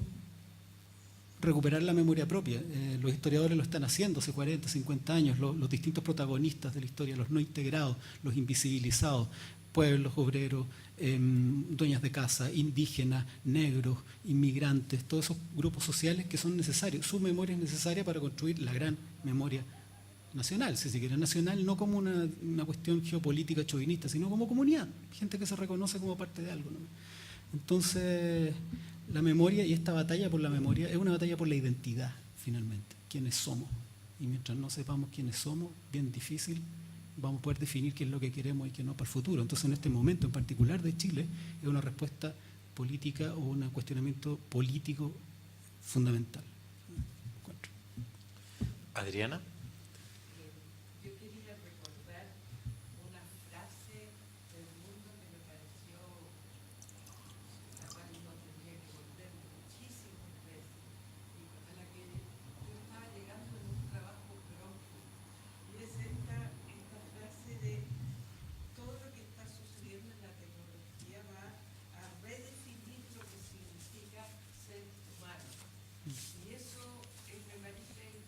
recuperar la memoria propia. Los historiadores lo están haciendo hace 40, 50 años, los distintos protagonistas de la historia, los no integrados, los invisibilizados, pueblos, obreros, dueñas de casa, indígenas, negros, inmigrantes, todos esos grupos sociales que son necesarios. Su memoria es necesaria para construir la gran memoria nacional, si se quiere, nacional no como una cuestión geopolítica chauvinista, sino como comunidad, gente que se reconoce como parte de algo, ¿no? Entonces, la memoria y esta batalla por la memoria es una batalla por la identidad, finalmente, quiénes somos. Y mientras no sepamos quiénes somos, bien difícil vamos a poder definir qué es lo que queremos y qué no para el futuro. Entonces, en este momento en particular de Chile, es una respuesta política o un cuestionamiento político fundamental. Adriana. Yo quería recordar una frase del mundo que me pareció la cual no tendría que volver muchísimas veces y a la que yo estaba llegando en un trabajo pronto. Y es esta frase de todo lo que está sucediendo en la tecnología va a redefinir lo que significa ser humano. Y eso me parece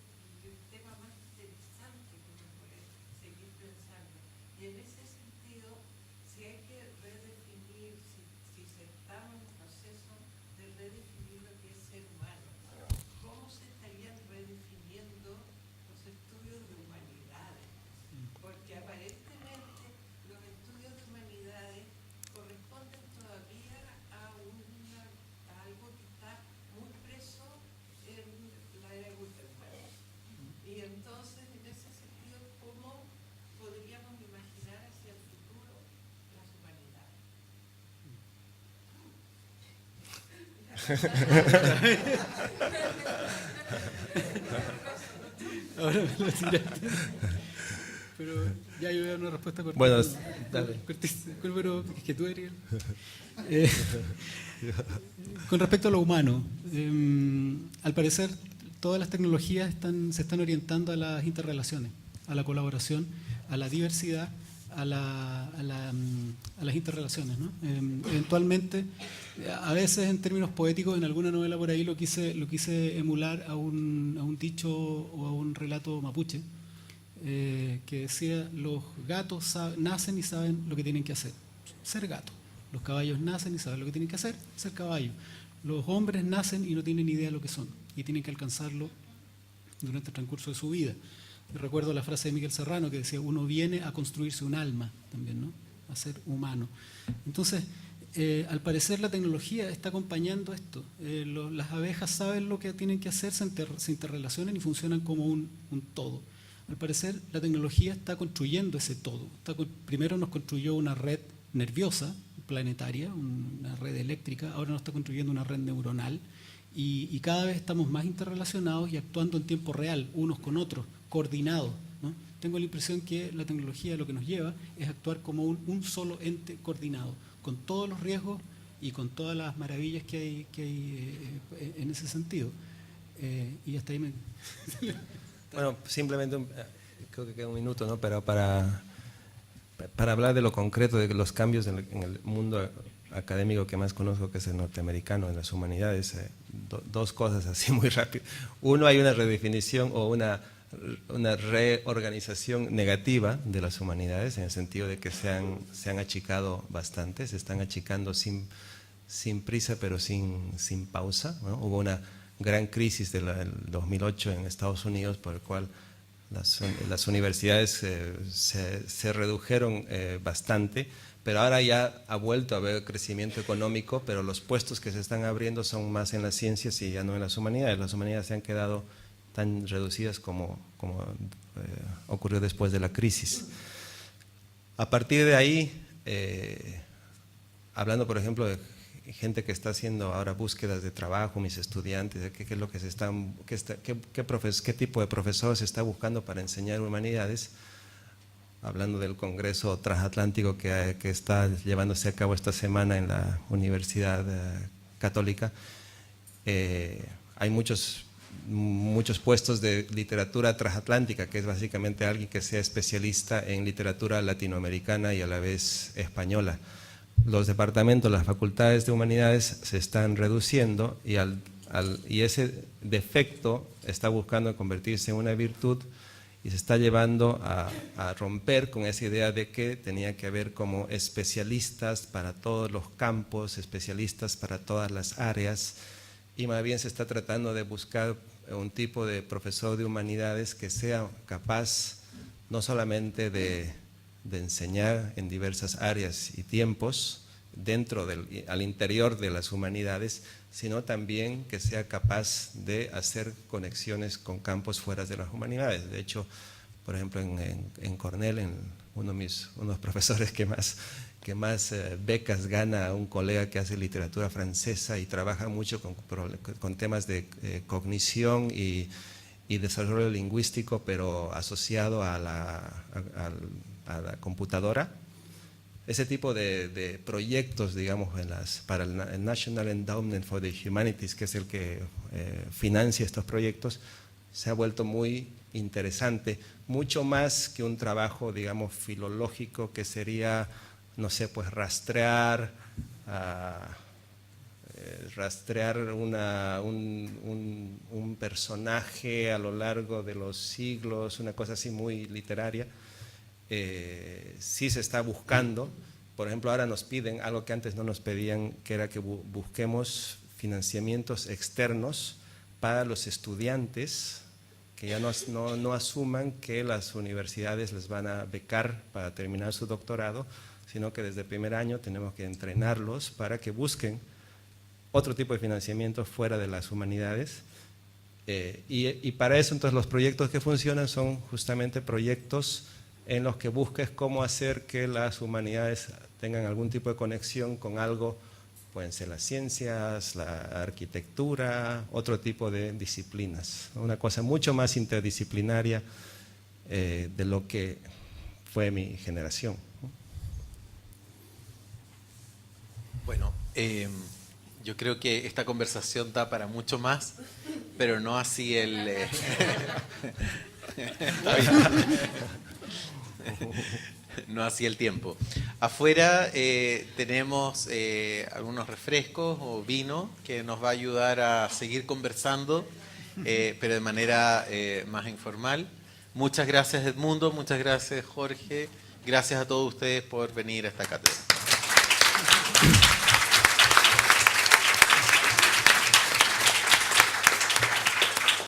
el tema más interesante que uno puede seguir pensando. Y en ese sentido, si hay que redefinir, si se está en un proceso de redefinir lo que es ser humano, ¿cómo se estarían redefiniendo los estudios de humanidades? Porque aparentemente los estudios de humanidades corresponden todavía a algo que está muy preso en la era de Gutenberg. Y entonces, en ese sentido, ¿cómo podríamos imaginar hacia el futuro las humanidades? Ahora me lo tiraste. Pero ya yo voy a dar una respuesta cortita. Bueno, dale. Cortísima, pero es que tú eres con respecto a lo humano, al parecer todas las tecnologías se están orientando a las interrelaciones, a la colaboración, a la diversidad, a las interrelaciones, ¿no? Eventualmente, a veces en términos poéticos, en alguna novela por ahí lo quise emular a un dicho o a un relato mapuche, que decía: los gatos nacen y saben lo que tienen que hacer, ser gato. Los caballos nacen y saben lo que tienen que hacer, ser caballo. Los hombres nacen y no tienen idea de lo que son, y tienen que alcanzarlo durante el transcurso de su vida. Yo recuerdo la frase de Miguel Serrano que decía: uno viene a construirse un alma también, ¿no? A ser humano. Entonces, al parecer la tecnología está acompañando esto. Las abejas saben lo que tienen que hacer, se interrelacionan y funcionan como un todo. Al parecer la tecnología está construyendo ese todo. Primero nos construyó una red nerviosa, planetaria, una red eléctrica, ahora nos está construyendo una red neuronal y cada vez estamos más interrelacionados y actuando en tiempo real, unos con otros, coordinados, ¿no? Tengo la impresión que la tecnología lo que nos lleva es actuar como un solo ente coordinado, con todos los riesgos y con todas las maravillas que hay en ese sentido. Y hasta ahí me... Bueno, simplemente, creo que queda un minuto, ¿no? Pero para hablar de lo concreto, de los cambios en el mundo académico que más conozco, que es el norteamericano, en las humanidades, dos cosas así muy rápido. Uno, hay una redefinición o una reorganización negativa de las humanidades, en el sentido de que se han achicado bastante, se están achicando sin prisa, pero sin pausa, ¿no? Hubo una gran crisis del 2008 en Estados Unidos, por el cual las universidades se redujeron bastante, pero ahora ya ha vuelto a haber crecimiento económico, pero los puestos que se están abriendo son más en las ciencias y ya no en las humanidades. Las humanidades se han quedado tan reducidas como ocurrió después de la crisis. A partir de ahí, hablando por ejemplo de gente que está haciendo ahora búsquedas de trabajo, mis estudiantes, qué es lo que qué tipo de profesor se está buscando para enseñar humanidades, hablando del Congreso Transatlántico que está llevándose a cabo esta semana en la Universidad Católica. hay muchos puestos de literatura transatlántica, que es básicamente alguien que sea especialista en literatura latinoamericana y a la vez española. Los departamentos, las facultades de humanidades se están reduciendo y ese defecto está buscando convertirse en una virtud y se está llevando a romper con esa idea de que tenía que haber como especialistas para todos los campos, especialistas para todas las áreas, y más bien se está tratando de buscar un tipo de profesor de humanidades que sea capaz no solamente de enseñar en diversas áreas y tiempos al interior de las humanidades, sino también que sea capaz de hacer conexiones con campos fuera de las humanidades. De hecho, por ejemplo, en Cornell, uno de los profesores que más becas gana, un colega que hace literatura francesa y trabaja mucho con temas de cognición y desarrollo lingüístico, pero asociado a la computadora. Ese tipo de proyectos, digamos, para el National Endowment for the Humanities, que es el que financia estos proyectos, se ha vuelto muy interesante, mucho más que un trabajo, digamos, filológico, que sería, no sé, pues rastrear un personaje a lo largo de los siglos, una cosa así muy literaria. Sí se está buscando. Por ejemplo, ahora nos piden algo que antes no nos pedían, que era que busquemos financiamientos externos para los estudiantes, que ya no asuman que las universidades les van a becar para terminar su doctorado, sino que desde el primer año tenemos que entrenarlos para que busquen otro tipo de financiamiento fuera de las humanidades. Y para eso, entonces, los proyectos que funcionan son justamente proyectos en los que busques cómo hacer que las humanidades tengan algún tipo de conexión con algo, pueden ser las ciencias, la arquitectura, otro tipo de disciplinas. Una cosa mucho más interdisciplinaria de lo que fue mi generación. Bueno, yo creo que esta conversación da para mucho más, pero no así no así el tiempo. Afuera tenemos algunos refrescos o vino que nos va a ayudar a seguir conversando, pero de manera más informal. Muchas gracias, Edmundo, muchas gracias, Jorge, gracias a todos ustedes por venir a esta cátedra.